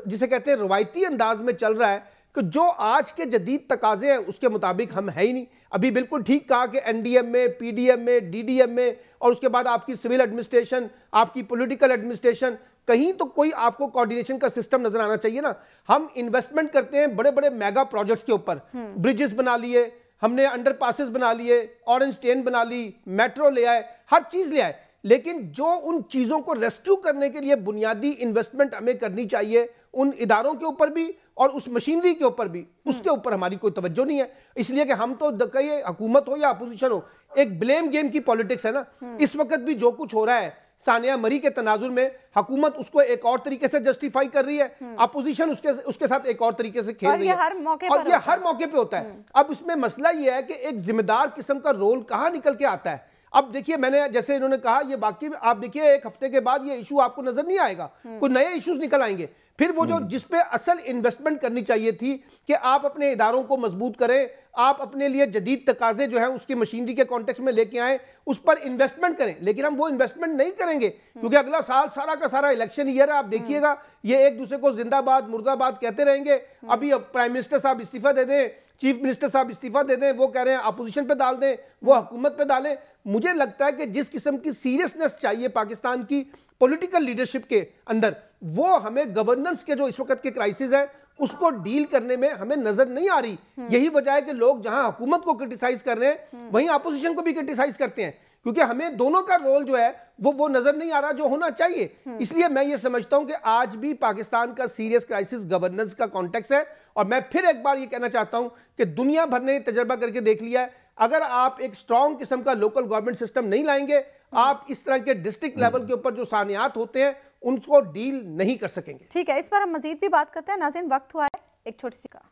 जिसे कहते हैं रवायती अंदाज में चल रहा है कि जो आज के जदीद तकाजे हैं उसके मुताबिक हम है ही नहीं। अभी बिल्कुल ठीक कहा कि एनडीएम में, पीडीएम में, डीडीएम में और उसके बाद आपकी सिविल एडमिनिस्ट्रेशन, आपकी पॉलिटिकल एडमिनिस्ट्रेशन, कहीं तो कोई आपको कोऑर्डिनेशन का सिस्टम नजर आना चाहिए ना। हम इन्वेस्टमेंट करते हैं बड़े बड़े मेगा प्रोजेक्ट्स के ऊपर, ब्रिजेस बना लिए हमने, अंडर पासेस बना लिए, ऑरेंज ट्रेन बना ली, मेट्रो ले आए, हर चीज ले आए, लेकिन जो उन चीजों को रेस्क्यू करने के लिए बुनियादी इन्वेस्टमेंट हमें करनी चाहिए उन इदारों के ऊपर भी और उस मशीनरी के ऊपर भी, उसके ऊपर हमारी कोई तवज्जो नहीं है। इसलिए कि हम तो कहिए हुकूमत हो या अपोजिशन हो, एक ब्लेम गेम की पॉलिटिक्स है ना। इस वक्त भी जो कुछ हो रहा है सानिया मरी के तनाजुर में, हुकूमत उसको एक और तरीके से जस्टिफाई कर रही है, अपोजिशन उसके साथ एक और तरीके से खेल रही है, और ये हर मौके पे होता है। अब इसमें मसला ये है कि एक जिम्मेदार किस्म का रोल कहां निकल के आता है। अब देखिए, मैंने जैसे इन्होंने कहा, ये बाकी आप देखिए एक हफ्ते के बाद ये इशू आपको नजर नहीं आएगा, कोई नए इश्यूज निकल आएंगे। फिर वो जो जिस पे असल इन्वेस्टमेंट करनी चाहिए थी कि आप अपने इदारों को मजबूत करें, आप अपने लिए जदीद तकाजे जो है उसकी मशीनरी के कॉन्टेक्स्ट में लेके आए, उस पर इन्वेस्टमेंट करें, लेकिन हम वो इन्वेस्टमेंट नहीं करेंगे क्योंकि अगला साल सारा का सारा इलेक्शन ईयर है। आप देखिएगा ये एक दूसरे को जिंदाबाद मुर्दाबाद कहते रहेंगे। अभी प्राइम मिनिस्टर साहब इस्तीफा दे दें, चीफ मिनिस्टर साहब इस्तीफा दे दें, वो कह रहे हैं अपोजिशन पे डाल दें, वो हुकूमत पे डालें। मुझे लगता है कि जिस किस्म की सीरियसनेस चाहिए पाकिस्तान की पॉलिटिकल लीडरशिप के अंदर, वो हमें गवर्नेंस के जो इस वक्त के क्राइसिस है उसको डील करने में हमें नजर नहीं आ रही। यही वजह है कि लोग जहां हुकूमत को क्रिटिसाइज कर रहे हैं वहीं अपोजिशन को भी क्रिटिसाइज करते हैं, क्योंकि हमें दोनों का रोल जो है वो नजर नहीं आ रहा जो होना चाहिए। इसलिए मैं ये समझता हूं कि आज भी पाकिस्तान का सीरियस क्राइसिस गवर्नेंस का कॉन्टेक्स्ट है। और मैं फिर एक बार ये कहना चाहता हूं कि दुनिया भर ने तजर्बा करके देख लिया है, अगर आप एक स्ट्रॉन्ग किस्म का लोकल गवर्नमेंट सिस्टम नहीं लाएंगे, आप इस तरह के डिस्ट्रिक्ट लेवल के ऊपर जो सानियात होते हैं उनको डील नहीं कर सकेंगे। ठीक है, इस पर हम मजीद भी बात करते हैं। नाज़रीन, वक्त हुआ है एक छोटी सी का।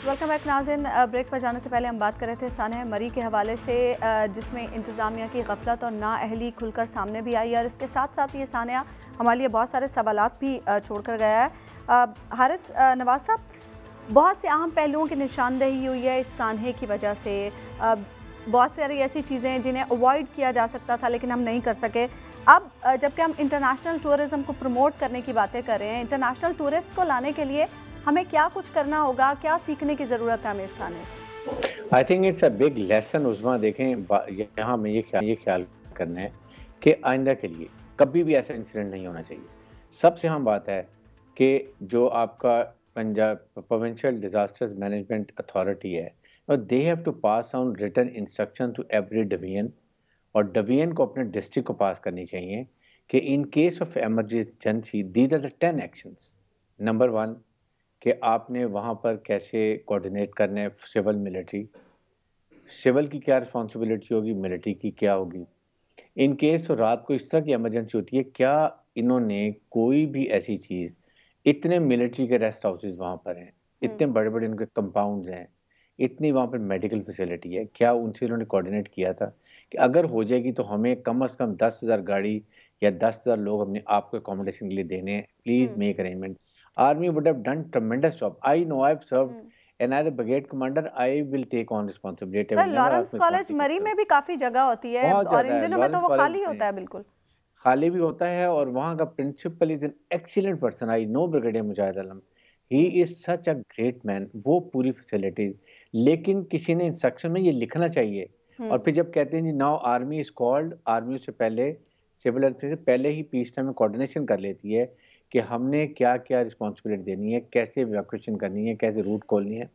वेलकम बैक नाज़रीन। ब्रेक पर जाने से पहले हम बात कर रहे थे सानिया मरी के हवाले से, जिसमें इंतज़ामिया की गफलत और नाअहली खुलकर सामने भी आई, और इसके साथ साथ ये सानिया हमारे लिए बहुत सारे सवालात भी छोड़ कर गया है। हारिस नवाज साहब, बहुत से अहम पहलुओं की निशानदेही हुई है इस सानहे की वजह से। बहुत सारी ऐसी चीज़ें जिन्हें अवॉइड किया जा सकता था लेकिन हम नहीं कर सके। अब जबकि हम इंटरनेशनल टूरिज़्म को प्रमोट करने की बातें कर रहे हैं, इंटरनेशनल टूरिस्ट को लाने के लिए हमें क्या कुछ करना होगा, क्या सीखने की ज़रूरत है हमें इस सानहे से? I think it's a big lesson Usma. देखें, यहाँ में ये ख्याल करना है कि आइंदा के लिए कभी भी ऐसा इंसिडेंट नहीं होना चाहिए। सबसे अहम बात है कि जो आपका Punjab provincial disasters management authority है, और they have to pass on written instruction to every division, और डिवीजन को अपने डिस्ट्रिक्ट को पास करनी चाहिए कि in case of emergency these are the 10 actions. Number 1 कि आपने वहाँ पर कैसे कोऑर्डिनेट करना है सिविल मिलिट्री, सिविल की क्या रिस्पॉन्सिबिलिटी होगी, मिलिट्री की क्या होगी। इन केस तो रात को इस तरह की इमरजेंसी होती है, क्या इन्होंने कोई भी ऐसी चीज़, इतने मिलिट्री के रेस्ट हाउसेज वहाँ पर हैं, इतने बड़े बड़े उनके कंपाउंड्स हैं, इतनी वहाँ पर मेडिकल फैसिलिटी है, क्या उनसे इन्होंने कोऑर्डिनेट किया था कि अगर हो जाएगी तो हमें कम से कम 10,000 गाड़ी या 10,000 लोग अपने आप को अकोमोडेशन के लिए देने हैं, please make arrangement. Army would have done ट्रेमेंडस job, I know, I have served and as a brigade commander I will take on responsibility। Sir Lawrence college मरी में भी काफी जगह होती है और इन दिनों में तो वो खाली होता है, बिल्कुल खाली भी होता है, और वहाँ का principal is an excellent person, I know brigadier Mujahid Alam, he is such a great man. वो पूरी फैसिलिटीज, लेकिन किसी ने इंस्ट्रक्शन में ये लिखना चाहिए, और फिर जब कहते हैं जी now army is called, army से पहले सिविल से पहले ही पीस टाइम में कोऑर्डिनेशन कर लेती है कि हमने क्या क्या रिस्पॉन्सिबिलिटी देनी है, कैसे इवैक्यूएशन करनी है, कैसे रूट खोलनी है,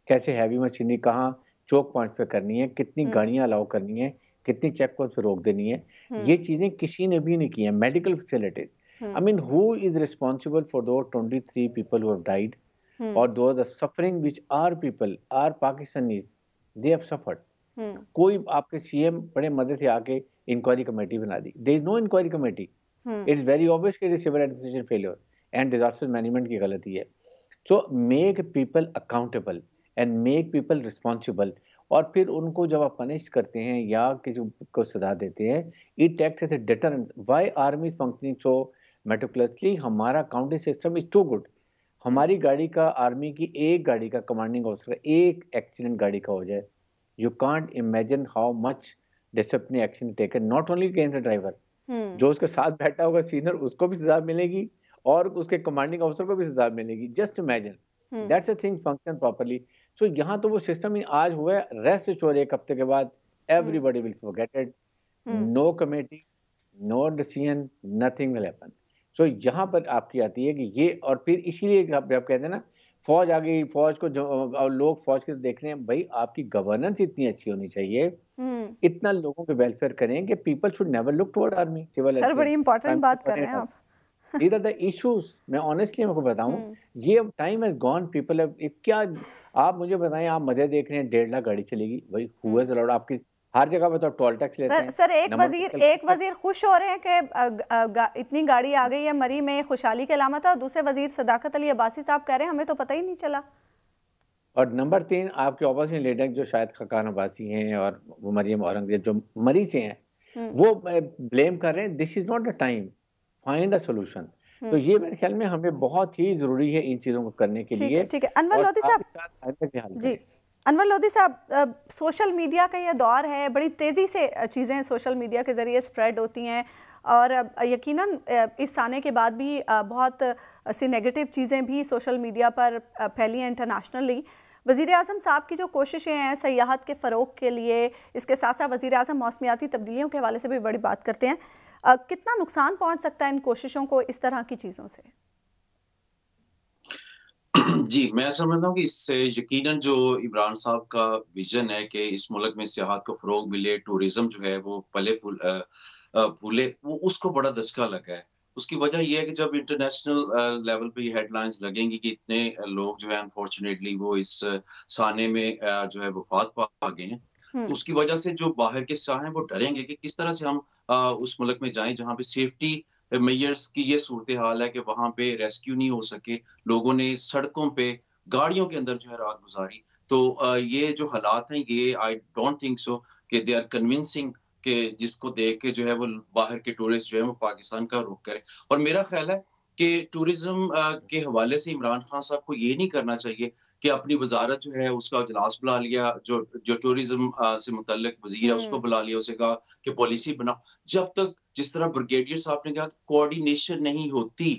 कैसे हैवी मशीनरी कहाँ चौक पॉइंट पे करनी है, कितनी गाड़ियां अलाउ करनी है, कितनी चेक पोस्ट पे रोक देनी है। ये चीजें किसी ने भी नहीं की है। Medical facilities, I mean who is responsible for those 23 people who have died, और those the suffering which are people are Pakistanis, they have suffered. कोई आपके सीएम बड़े मदद से आके इंक्वायरी कमेटी बना दी, there is no inquiry committee. It is very obvious कि civil administration failure and disaster management की गलती है। So make people accountable and make people responsible, और फिर उनको जब आप पनिश करते हैं या किसी को सजा देते हैं, it acts as a deterrent. Why army is functioning so meticulously, हमारा counting system is too good. हमारी गाड़ी का, आर्मी की एक गाड़ी का कमांडिंग ऑफिसर एक एक्सीडेंट गाड़ी का हो जाए, you can't imagine how much disciplinary action taken, not only against the driver, जो उसके साथ बैठा होगा सीनियर, उसको भी सजा मिलेगी और उसके कमांडिंग ऑफिसर को भी सजा मिलेगी। Just imagine that's a thing function properly. So यहाँ तो वो सिस्टम आज हुआ है, रेस्ट एश्योर्ड एक हफ्ते के बाद everybody will forget it, no committee, no decision, nothing will happen. So यहाँ पर आपकी आती है कि ये, और फिर इसीलिए आप कहते हैं ना फौज आ गई, फौज को जो लोग फौज के देख रहे हैं, भाई आपकी गवर्नेंस इतनी अच्छी होनी चाहिए, इतना लोगों के वेलफेयर करें कि people should never look toward army. Sir बड़ी इंपॉर्टेंट बात कर रहे हैं आप। These are the issues। मैं ऑनेस्टली आपको बताऊं, ये time has gone, people have, क्या आप मुझे बताएं, आप मदद देख रहे हैं 1.5 लाख गाड़ी चलेगी, भाई हु हैज अलाउड, आपकी हर जगह पे तो टोल टैक्स लेते हैं। सर एक वजीर खुश हो रहे हैं कि इतनी गाड़ी आ गई है मरी में, खुशहाली की अलामत है, और दूसरे वजीर सदाकत अली अब्बासी साहब कह रहे हैं हमें तो पता ही नहीं चला। और नंबर 3 आपके ऑपोजिशन लीडर जो शायद खकान अब्बासी हैं और वो मरियम औरंगजेब जो मरी से हैं, वो ब्लेम कर रहे हैं। This is not the time, find a solution. तो ये मेरे ख्याल में हमें बहुत ही जरूरी है इन चीजों को करने के लिए। ठीक है अनवर लोधी साहब जी, अनवर लोधी साहब, सोशल मीडिया का ये दौर है, बड़ी तेज़ी से चीज़ें सोशल मीडिया के ज़रिए स्प्रेड होती हैं, और यकीनन इस आने के बाद भी बहुत सी नेगेटिव चीज़ें भी सोशल मीडिया पर फैली हैं इंटरनेशनली। वज़ीर आज़म साहब की जो कोशिशें हैं सयाहत के फ़रोग के लिए, इसके साथ साथ वज़ीर आज़म मौसमियाती तब्दीलियों के हवाले से भी बड़ी बात करते हैं, कितना नुकसान पहुंच सकता है इन कोशिशों को इस तरह की चीज़ों से? जी, मैं समझता हूँ कि इससे यकीनन जो इमरान साहब का विजन है कि इस मुल्क में सियाहत को फ़रोग मिले, टूरिज्म जो है वो फूले, वो उसको बड़ा दचका लगा है। उसकी वजह ये है कि जब इंटरनेशनल लेवल पे ये हेडलाइंस लगेंगी कि इतने लोग जो है अनफॉर्चुनेटली वो इस साने में जो है वफात पा गए हैं, तो उसकी वजह से जो बाहर के सयाह हैं वो डरेंगे कि किस तरह से हम उस मुल्क में जाएं जहाँ पे सेफ्टी मेजर्स की ये सूरत हाल है कि वहाँ पे रेस्क्यू नहीं हो सके, लोगों ने सड़कों पे गाड़ियों के अंदर जो है रात गुजारी। तो ये जो हालात हैं, ये आई डोंट थिंक सो कि दे आर कन्विंसिंग कि जिसको देख के जो है वो बाहर के टूरिस्ट जो है वो पाकिस्तान का रुख करें। और मेरा ख्याल है कि टूरिज्म के हवाले से इमरान खान साहब को ये नहीं करना चाहिए कि अपनी वजारत जो है उसका इजलास बुला लिया, जो टूरिज्म से मुतल्लिक वजीर है उसको बुला लिया, उसे कहा कि पॉलिसी बनाओ। जब तक जिस तरह ब्रिगेडियर साहब ने कहा कोऑर्डिनेशन नहीं होती,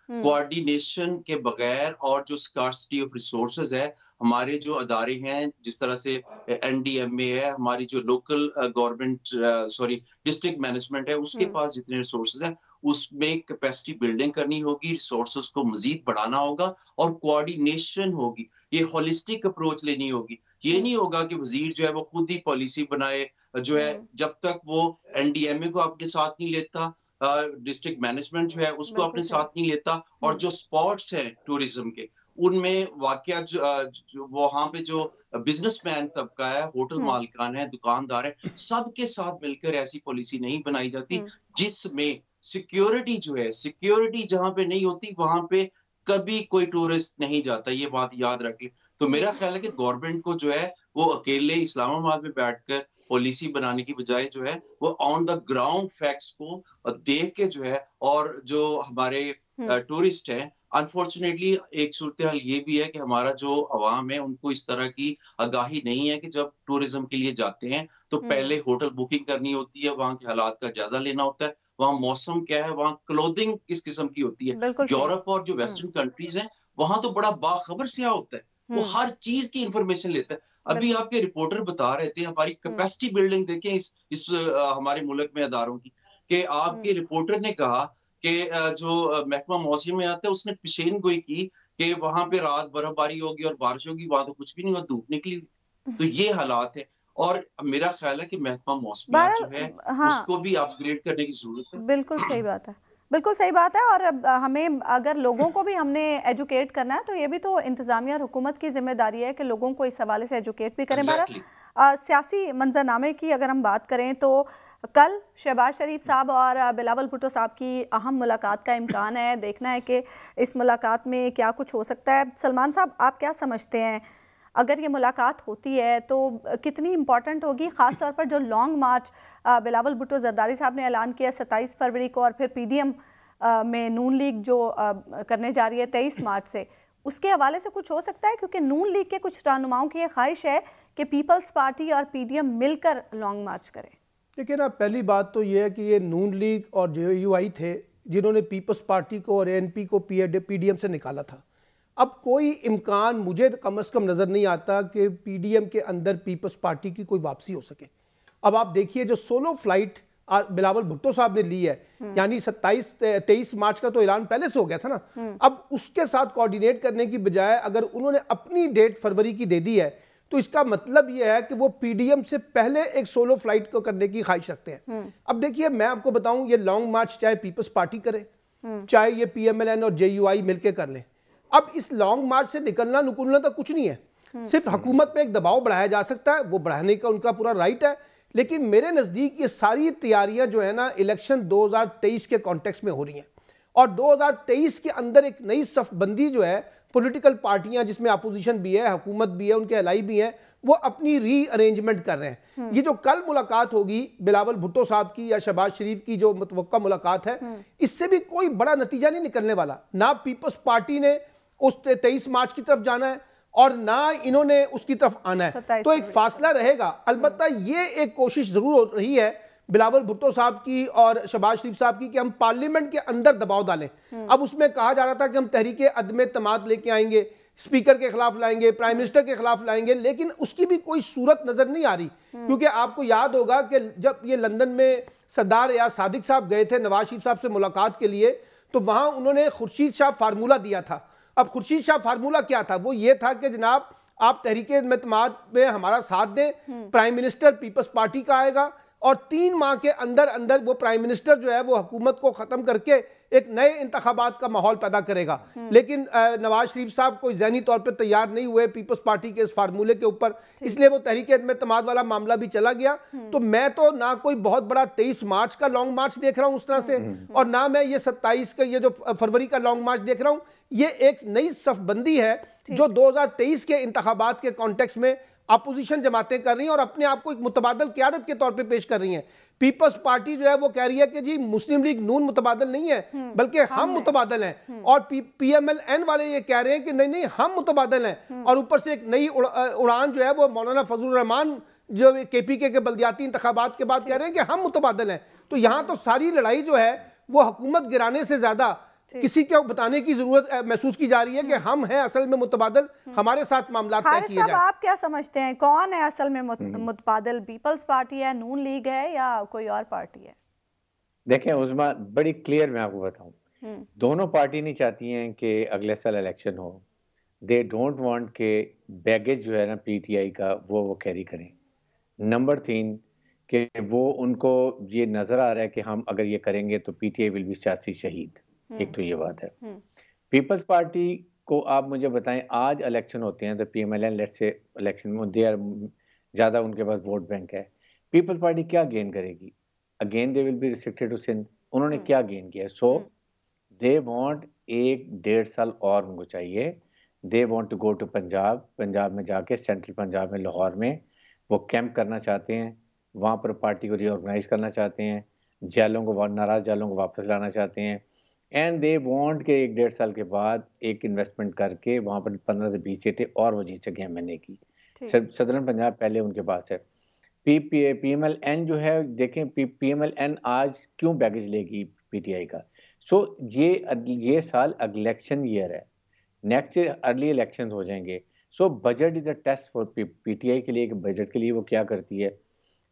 कोऑर्डिनेशन के बगैर और जो स्कार्सिटी ऑफ रिसोर्सेज है, हमारे जो अदारे हैं जिस तरह से एनडीएमए है, हमारी जो लोकल गवर्नमेंट डिस्ट्रिक्ट मैनेजमेंट है, उसके पास जितने रिसोर्सेज हैं उसमें कैपेसिटी बिल्डिंग करनी होगी, रिसोर्सेज को मजीद बढ़ाना होगा और कोऑर्डिनेशन होगी। ये होलिस्टिक अप्रोच लेनी होगी। ये नहीं होगा कि वजीर जो है वो खुद ही पॉलिसी बनाए, जो है जब तक वो एनडीएमए को अपने साथ नहीं लेता, डिस्ट्रिक्ट मैनेजमेंट जो है उसको अपने साथ नहीं लेता, और जो स्पॉट्स हैं टूरिज्म के उनमें वाकया जो वहां पे जो बिजनेसमैन तबका है, होटल मालिकान है, दुकानदार है, सबके साथ मिलकर ऐसी पॉलिसी नहीं बनाई जाती जिसमें सिक्योरिटी जो है, सिक्योरिटी जहां पे नहीं होती वहां पे कभी कोई टूरिस्ट नहीं जाता, ये बात याद रखें। तो मेरा ख्याल है कि गवर्नमेंट को जो है वो अकेले इस्लामाबाद में बैठकर पॉलिसी बनाने की बजाय जो है वो ऑन द ग्राउंड फैक्ट्स को देख के जो है, और जो हमारे टूरिस्ट हैं, अनफॉर्चुनेटली एक सूरत हाल ये भी है कि हमारा जो अवाम है उनको इस तरह की आगाही नहीं है कि जब टूरिज्म के लिए जाते हैं तो पहले होटल बुकिंग करनी होती है, वहाँ के हालात का जायजा लेना होता है, वहाँ मौसम क्या है, वहाँ क्लोथिंग किस किस्म की होती है। यूरोप और जो वेस्टर्न कंट्रीज हैं वहां तो बड़ा बाखबर सिया होता है, वो हर चीज की इंफॉर्मेशन लेता है। अभी आपके रिपोर्टर बता रहे थे हमारी कैपेसिटी बिल्डिंग देखें इस हमारे मुल्क में अदारों की, कि आपके रिपोर्टर ने कहा कि जो महकमा मौसम में आता है उसने पेशेन गोई की कि वहां पे रात बर्फबारी होगी और बारिश होगी, वहां तो कुछ भी नहीं हुआ, धूप निकली। तो ये हालात है, और मेरा ख्याल है कि महकमा मौसमियात जो है उसको भी अपग्रेड करने की जरूरत है। बिल्कुल सही बात है, बिल्कुल सही बात है। और हमें अगर लोगों को भी हमने एजुकेट करना है तो ये भी तो इंतज़ामिया और हुकूमत की जिम्मेदारी है कि लोगों को इस हवाले से एजुकेट भी करें। सियासी मंजरनामे की अगर हम बात करें तो कल शहबाज शरीफ साहब और बिलावल भुट्टो साहब की अहम मुलाकात का इम्कान है। देखना है कि इस मुलाकात में क्या कुछ हो सकता है। सलमान साहब, आप क्या समझते हैं, अगर ये मुलाकात होती है तो कितनी इम्पॉर्टेंट होगी, ख़ास तौर पर जो लॉन्ग मार्च बिलावल भुट्टो जरदारी साहब ने ऐलान किया 27 फरवरी को, और फिर पीडीएम में नून लीग जो करने जा रही है 23 मार्च से, उसके हवाले से कुछ हो सकता है? क्योंकि नून लीग के कुछ रहनुमाओं की ये ख्वाहिश है कि पीपल्स पार्टी और पीडीएम मिलकर लॉन्ग मार्च करें। देखिए ना, पहली बात तो ये है कि ये नून लीग और जेयूआई थे जिन्होंने पीपल्स पार्टी को और एएनपी को पीडीएम से निकाला था। अब कोई इम्कान मुझे कम से कम नज़र नहीं आता कि पीडीएम के अंदर पीपल्स पार्टी की कोई वापसी हो सके। अब आप देखिए, जो सोलो फ्लाइट बिलावल भुट्टो साहब ने ली है, यानी 23 मार्च का तो ऐलान पहले से हो गया था ना, अब उसके साथ कोऑर्डिनेट करने की बजाय अगर उन्होंने अपनी डेट फरवरी की दे दी है तो इसका मतलब यह है कि वो पीडीएम से पहले एक सोलो फ्लाइट को करने की ख्वाहिश रखते हैं। अब देखिए, मैं आपको बताऊं, ये लॉन्ग मार्च चाहे पीपल्स पार्टी करे, चाहे ये पीएमएलएन और जेयूआई मिलकर कर लें, अब इस लॉन्ग मार्च से निकलना नुकलना तो कुछ नहीं है। सिर्फ हुकूमत पे एक दबाव बढ़ाया जा सकता है, वो बढ़ाने का उनका पूरा राइट है। लेकिन मेरे नज़दीक ये सारी तैयारियां जो है ना, इलेक्शन 2023 के कॉन्टेक्स्ट में हो रही हैं, और 2023 के अंदर एक नई सफबंदी जो है, पॉलिटिकल पार्टियां जिसमें अपोजिशन भी है, हुकूमत भी है, उनके अलाई भी हैं, वो अपनी रीअरेंजमेंट कर रहे हैं। ये जो कल मुलाकात होगी बिलावल भुट्टो साहब की या शहबाज शरीफ की जो मुतवक्का मुलाकात है, इससे भी कोई बड़ा नतीजा नहीं निकलने वाला। ना पीपल्स पार्टी ने उस 23 मार्च की तरफ जाना है और ना इन्होंने उसकी तरफ आना है, तो एक फासला रहेगा। अलबत्ता ये एक कोशिश जरूर हो रही है बिलावल भुट्टो साहब की और शहबाज शरीफ साहब की कि हम पार्लियामेंट के अंदर दबाव डालें। अब उसमें कहा जा रहा था कि हम तहरीके अदम तमाद लेके आएंगे, स्पीकर के खिलाफ लाएंगे, प्राइम मिनिस्टर के खिलाफ लाएंगे, लेकिन उसकी भी कोई सूरत नजर नहीं आ रही। क्योंकि आपको याद होगा कि जब ये लंदन में सरदार रियाज सादिक साहब गए थे नवाज शरीफ साहब से मुलाकात के लिए, तो वहां उन्होंने खुर्शीद शाह फार्मूला दिया था। अब खुर्शीद शाह फार्मूला क्या था? वो ये था कि जनाब आप तहरीके अदम में हमारा साथ दें, प्राइम मिनिस्टर पीपल्स पार्टी का आएगा और 3 माह के अंदर अंदर वो प्राइम मिनिस्टर जो है वो हुकूमत को ख़त्म करके एक नए इंतखाबात का माहौल पैदा करेगा। लेकिन नवाज शरीफ साहब कोई ज़हनी तौर पर तैयार नहीं हुए पीपल्स पार्टी के इस फार्मूले के ऊपर, इसलिए वो तहरीके अदम तमाद वाला मामला भी चला गया। तो मैं तो ना कोई बहुत बड़ा 23 मार्च का लॉन्ग मार्च देख रहा हूँ उस तरह से, और ना मैं ये 27 का ये जो फरवरी का लॉन्ग मार्च देख रहा हूँ। ये एक नई सफबंदी है जो 2023 के इंतखाबात के कॉन्टेक्स्ट में अपोजिशन जमातें कर रही हैं और अपने आप को एक मुतबादल क़यादत के तौर पे पेश कर रही हैं। पीपल्स पार्टी जो है वो कह रही है कि जी मुस्लिम लीग नून मुतबादल नहीं है, बल्कि हम मुतबादल हैं, और पीएमएलएन वाले ये कह रहे हैं कि नहीं नहीं हम मुतबादल हैं। और ऊपर से एक नई उड़ान जो है वो मौलाना फजलुर रहमान जो केपीके के बल्दियाती इंतखाबात के बाद कह रहे हैं कि हम मुतबादल हैं। तो यहाँ तो सारी लड़ाई जो है वो हुकूमत गिराने से ज्यादा किसी को बताने की जरूरत महसूस की जा रही है कि हम हैं असल में मुतबादल, हमारे साथ मामला तय किए जाए। आप क्या समझते हैं कौन है असल में मुतबादल? पीपल्स पार्टी है, नून लीग है, या कोई और पार्टी है? देखें उस्मा, बड़ी क्लियर मैं आपको बताऊं, दोनों पार्टी नहीं चाहती हैं कि अगले साल इलेक्शन हो। दे डोंट वांट के बैगेज जो है ना पीटीआई का वो कैरी करें। नंबर 3 कि वो उनको ये नजर आ रहा है कि हम अगर ये करेंगे तो पीटीआई विल बी सियासी शहीद। एक तो ये बात है। पीपल्स पार्टी को आप मुझे बताएं, आज इलेक्शन होते हैं तो पीएमएलएन लेट्स से इलेक्शन में दे आर ज्यादा उनके पास वोट बैंक है। पीपल्स पार्टी क्या गेन करेगी? Again they will be restricted to Sindh. उन्होंने क्या गेन किया? सो दे वांट 1-1.5 साल और उनको चाहिए। They want to go to Punjab, Punjab में जाके सेंट्रल पंजाब में लाहौर में वो कैंप करना चाहते हैं, वहाँ पर पार्टी को रीऑर्गेनाइज करना चाहते हैं, जेलों को नाराज जेलों को वापस लाना चाहते हैं। एंड दे वांट के 1-1.5 साल के बाद एक इन्वेस्टमेंट करके वहाँ पर 15 से 20 सीटें और वो जीत सके एमएनए की। सदर्न पंजाब पहले उनके पास है। पीएमएलएन जो है, देखें पीएमएलएन आज क्यों बैगेज लेगी पीटीआई का? सो ये साल इलेक्शन ईयर है, नेक्स्ट ईयर अर्ली इलेक्शन हो जाएंगे। So budget is a test for PTI के लिए कि बजट के लिए वो क्या करती है।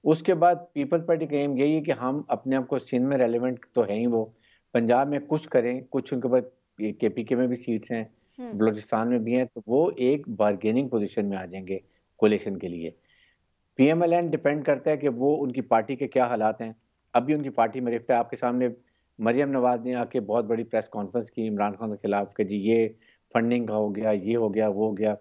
उसके बाद पीपल्स पार्टी का एम यही है कि हम अपने आप को सिंध में रेलिवेंट तो है ही, वो पंजाब में कुछ करें, कुछ उनके पास केपीके में भी सीट्स हैं, बलूचिस्तान में भी हैं, तो वो एक बार्गेनिंग पोजीशन में आ जाएंगे कोलिशन के लिए। पीएमएलएन डिपेंड करता है कि वो उनकी पार्टी के क्या हालात हैं। अभी उनकी पार्टी में रिफ्ट है, आपके सामने मरियम नवाज ने आके बहुत बड़ी प्रेस कॉन्फ्रेंस की इमरान खान के खिलाफ कि जी ये फंडिंग का हो गया, ये हो गया, वो हो गया।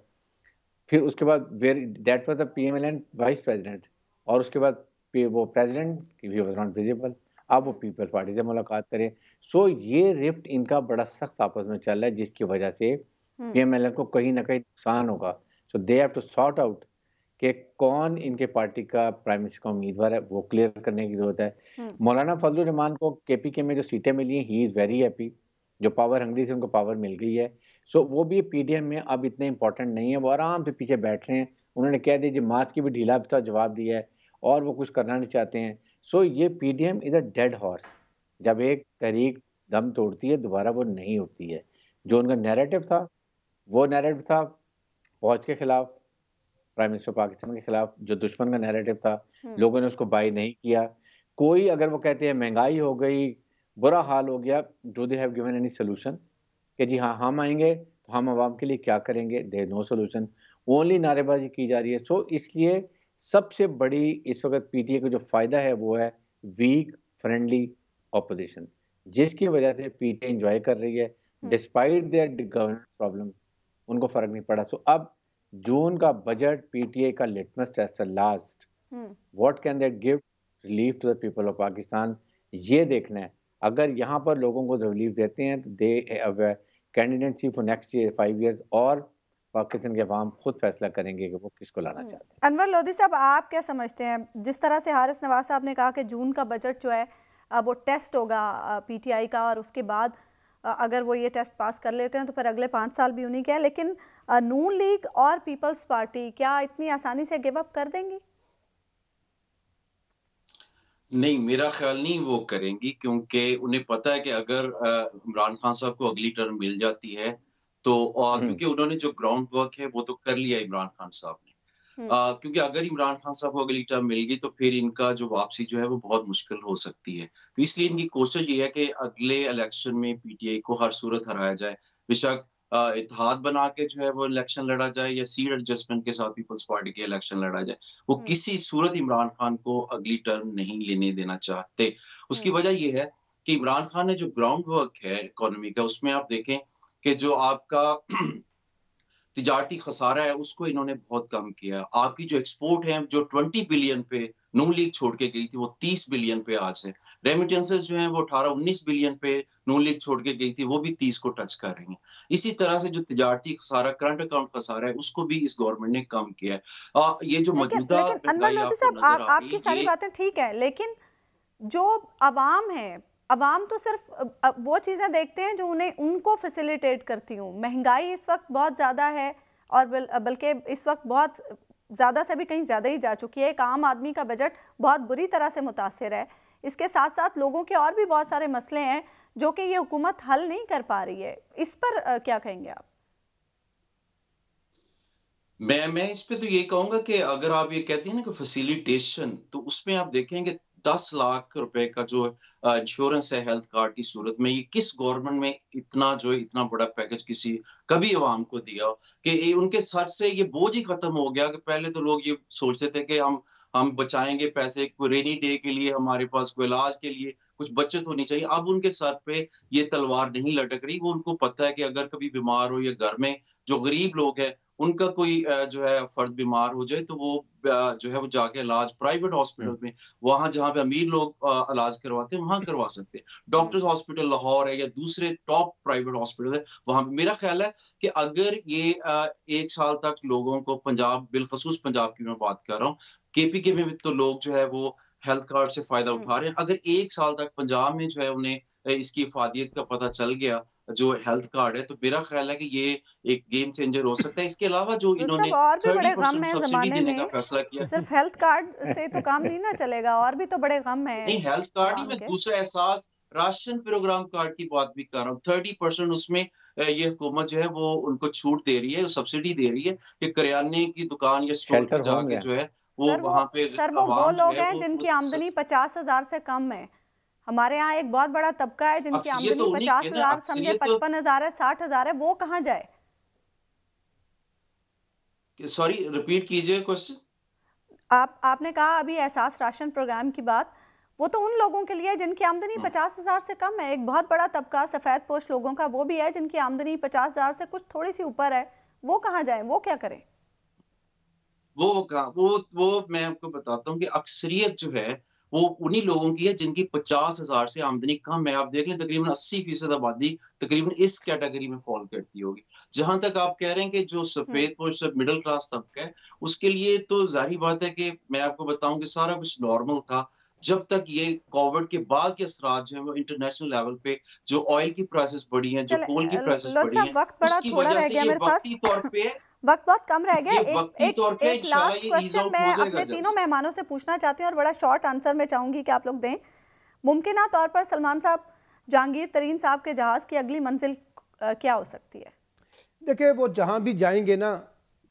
फिर उसके बाद that was the PMLN vice president, और उसके बाद वो president he was not visible. अब वो पीपल्स पार्टी से मुलाकात करें। सो ये रिफ्ट इनका बड़ा सख्त आपस में चल रहा है, जिसकी वजह से पीएमएलएन को कहीं ना कहीं नुकसान होगा। So they have to sort out कि कौन इनके पार्टी का प्राइम मिनिस्टर का उम्मीदवार है, वो क्लियर करने की जरूरत है। मौलाना फजलुर रहमान को केपीके में जो सीटें मिली हैं, ही इज वेरी हैप्पी। जो पावर हंगरी से उनको पावर मिल गई है। सो वो भी पीडीएम में अब इतने इंपॉर्टेंट नहीं है, वो आराम से पीछे बैठ रहे हैं। उन्होंने कह दिया मार्च की भी ढीला था जवाब दिया है, और वो कुछ करना नहीं चाहते हैं। सो ये PDM is a dead horse. जब एक तहरीक दम तोड़ती है दोबारा वो नहीं उठती है। जो उनका नैरेटिव था वो नैरेटिव था फौज के खिलाफ, प्राइम मिनिस्टर पाकिस्तान के खिलाफ, जो दुश्मन का नैरेटिव था, लोगों ने उसको बाय नहीं किया। कोई अगर वो कहते हैं महंगाई हो गई, बुरा हाल हो गया, do they have given any solution कि जी हाँ हम आएंगे तो हम आवाम के लिए क्या करेंगे? देयर नो सोल्यूशन, ओनली नारेबाजी की जा रही है। सो इसलिए सबसे बड़ी इस वक्त पीटीआई को जो फायदा है वो है वीक फ्रेंडली ऑपोजिशन, जिसकी वजह से पीटीआई एंजॉय कर रही है डिस्पाइट देयर गवर्नेंस प्रॉब्लम, उनको फर्क नहीं पड़ा। सो अब जून का बजट पीटीआई का लिटमस टेस्ट है last. What can that give relief to the people of Pakistan, ये देखना है। अगर यहाँ पर लोगों को रिलीफ देते हैं तो दे कैंडिडेटसी फॉर नेक्स्ट ईयर 5 इयर्स, और पाकिस्तान के अवाम खुद फैसला करेंगे कि वो किसको लाना चाहते हैं। अनवर लोधी साहब, आप क्या समझते हैं, जिस तरह से हारिस नवाज साहब ने कहा कि जून का बजट जो है वो टेस्ट होगा पीटीआई का, और उसके बाद अगर वो ये टेस्ट पास कर लेते हैं तो फिर अगले 5 साल भी उन्हीं के हैं, लेकिन नून लीग और पीपल्स पार्टी क्या इतनी आसानी से गिव अप कर देंगी? नहीं, मेरा ख्याल नहीं वो करेंगी, क्योंकि उन्हें पता है कि अगर इमरान खान साहब को अगली टर्म मिल जाती है तो क्योंकि उन्होंने जो ग्राउंड वर्क है वो तो कर लिया इमरान खान साहब ने। क्योंकि अगर इमरान खान साहब को अगली टर्म मिल गई तो फिर इनका जो वापसी जो है वो बहुत मुश्किल हो सकती है। तो इसलिए इनकी कोशिश ये है कि अगले इलेक्शन में पीटीआई को हर सूरत हराया जाए। बेशक इत्तेहाद बना के जो है वो इलेक्शन लड़ा जाए, या सीट एडजस्टमेंट के साथ पीपल्स पार्टी के इलेक्शन लड़ा जाए, वो किसी सूरत इमरान खान को अगली टर्म नहीं लेने देना चाहते। उसकी वजह ये है कि इमरान खान ने जो ग्राउंड वर्क है इकोनॉमी का, उसमें आप देखें कि जो आपका तिजारती खसारा है उसको इन्होंने बहुत कम किया। आपकी जो एक्सपोर्ट है जो 20 बिलियन पे नून लीग छोड़ के गई थी वो 30 बिलियन पे आज है। रेमिटेंसेस जो हैं वो 18-19 बिलियन पे नून लीग छोड़ के गई थी, वो भी 30 को टच कर रही हैं। इसी तरह से जो तिजारती खसारा, करंट अकाउंट खसारा है, उसको भी इस गवर्नमेंट ने कम किया है। ये जो मौजूदा आपकी सारी बातें ठीक है, लेकिन जो अवाम है, अवाम तो सिर्फ वो चीज़ें देखते हैं जो उनको फैसिलिटेट करती हूँ। महंगाई इस वक्त बहुत ज़्यादा है, और बल्कि इस वक्त बहुत ज़्यादा से भी कहीं ज़्यादा ही जा चुकी है। एक आम आदमी का बजट बहुत बुरी तरह से मुतासिर है। इसके साथ साथ लोगों के और भी बहुत सारे मसले हैं जो कि ये हुकूमत हल नहीं कर पा रही है। इस पर क्या कहेंगे आप? मैं इस पे तो ये कहूंगा कि अगर आप ये कहती हैं ना कि फैसिलिटेशन, तो उसमें आप देखेंगे 10 लाख रुपए का जो इंश्योरेंस है हेल्थ कार्ड की सूरत में, ये किस गवर्नमेंट में इतना जो है इतना बड़ा पैकेज किसी कभी अवाम को दिया हो कि ये उनके सर से ये बोझ ही खत्म हो गया। कि पहले तो लोग ये सोचते थे कि हम बचाएंगे पैसे कोई रेनी डे के लिए, हमारे पास कोई इलाज के लिए कुछ बचत होनी चाहिए। अब उनके सर पे ये तलवार नहीं लटक रही। वो उनको पता है कि अगर कभी बीमार हो या घर में जो गरीब लोग हैं उनका कोई जो है फर्द बीमार हो जाए, तो वो जो है वो जाके इलाज प्राइवेट हॉस्पिटल में, वहां जहां पे अमीर लोग इलाज करवाते हैं वहां करवा सकते हैं। डॉक्टर्स हॉस्पिटल लाहौर है या दूसरे टॉप प्राइवेट हॉस्पिटल है, वहां पे मेरा ख्याल है कि अगर ये 1 साल तक लोगों को पंजाब, बिलखसूस पंजाब की मैं बात कर रहा हूँ, केपीके में भी तो लोग जो है वो हेल्थ कार्ड से फायदा उठा रहे हैं। अगर 1 साल तक पंजाब में जो है उन्हें इसकी इफादियत का पता चल गया जो हेल्थ कार्ड है, तो मेरा ख्याल है कि ये एक गेम चेंजर हो सकता है। इसके अलावा जो इन्होंने और भी बड़े गम 30% है सब्सिडी जमाने देने का में, फैसला किया। सिर्फ हेल्थ कार्ड से तो काम नहीं ना चलेगा, और भी तो बड़े गम है। नहीं, हेल्थ कार्ड ही, मैं दूसरा एहसास राशन प्रोग्राम कार्ड की बात भी कर रहा हूँ। 30% उसमें ये हुकूमत जो है वो उनको छूट दे रही है, सब्सिडी दे रही है कि करियाने की दुकान या स्टोर पे जाके जो है वो वहां पे वो लोग हैं जिनकी आमदनी 50,000 से कम है। हमारे यहाँ एक बहुत बड़ा तबका है जिनकी आमदनी 50,000, समझे 55,000 है, 60,000 है, वो कहाँ जाए? सॉरी, रिपीट कीजिए क्वेश्चन। आपने कहा अभी एहसास राशन प्रोग्राम की बात, वो तो उन लोगों के लिए जिनकी आमदनी 50,000 से कम है। एक बहुत बड़ा तबका सफेद पोश लोगों का वो भी है जिनकी आमदनी 50,000 से कुछ थोड़ी सी ऊपर है। वो कहाँ जाए, वो क्या करें? वो मैं आपको बताता हूँ कि अक्सरियत जो है वो उन्हीं लोगों की है जिनकी 50,000 से आमदनी कम है। आप देख लें तकरीबन 80% आबादी तकरीबन इस कैटेगरी में फॉल करती होगी। जहां तक आप कह रहे हैं कि जो सफेद पोश मिडिल क्लास तबका है, उसके लिए तो जाहिर बात है कि मैं आपको बताऊं कि सारा कुछ नॉर्मल था जब तक ये कोविड के बाद के असरात जो है वो इंटरनेशनल लेवल पे जो ऑयल की प्राइसेस बढ़ी हैं, जो कोल की प्राइसेस बढ़ी हैं, उसकी वजह से ये वक्ती तौर पे वक्त बहुत कम रह गया। एक लास्ट क्वेश्चन मैं अपने तीनों मेहमानों से पूछना चाहती हूँ और बड़ा शॉर्ट आंसर मैं चाहूंगी कि आप लोग दें। मुमकिन तौर पर सलमान साहब, जहांगीर तरीन साहब के जहाज की अगली मंजिल क्या हो सकती है? देखिए, वो जहाँ भी जाएंगे ना,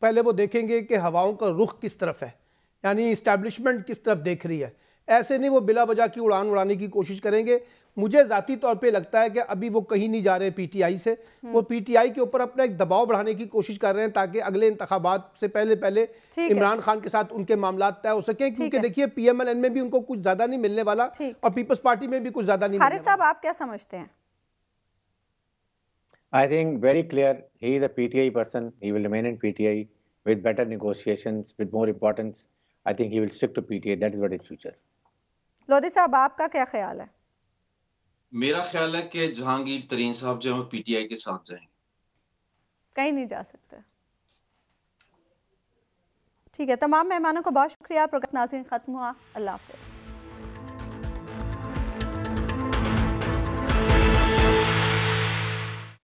पहले वो देखेंगे कि हवाओं का रुख किस तरफ है, यानी इस्टेब्लिशमेंट किस तरफ देख रही है। ऐसे नहीं वो बिला वजह की उड़ान उड़ाने की कोशिश करेंगे। मुझे जाती तौर पे लगता है कि अभी वो कहीं नहीं जा रहे पीटीआई से। वो पीटीआई के ऊपर अपना एक दबाव बढ़ाने की कोशिश कर रहे हैं ताकि अगले इंतखाबात से पहले इमरान खान के साथ उनके मामला तय हो सके, क्योंकि देखिए पीएमएलएन में भी उनको कुछ ज्यादा नहीं मिलने वाला और पीपल्स पार्टी में भी कुछ ज्यादा नहीं मिलने वाला। साहब, आप क्या समझते हैं? I think very clear, he is a PTI person. He will remain in PTI with better negotiations, with more importance. I think he will stick to PTI. That is what is future. Lodhi साहब, आपका क्या ख्याल है? मेरा ख्याल है कि जहांगीर तरीन साहब जो है पीटीआई के साथ जाएंगे, कहीं नहीं जा सकते। ठीक है, तमाम मेहमानों को बहुत शुक्रिया। प्रोग्राम नाज़रीन खत्म हुआ। अल्लाह हाफ़िज़।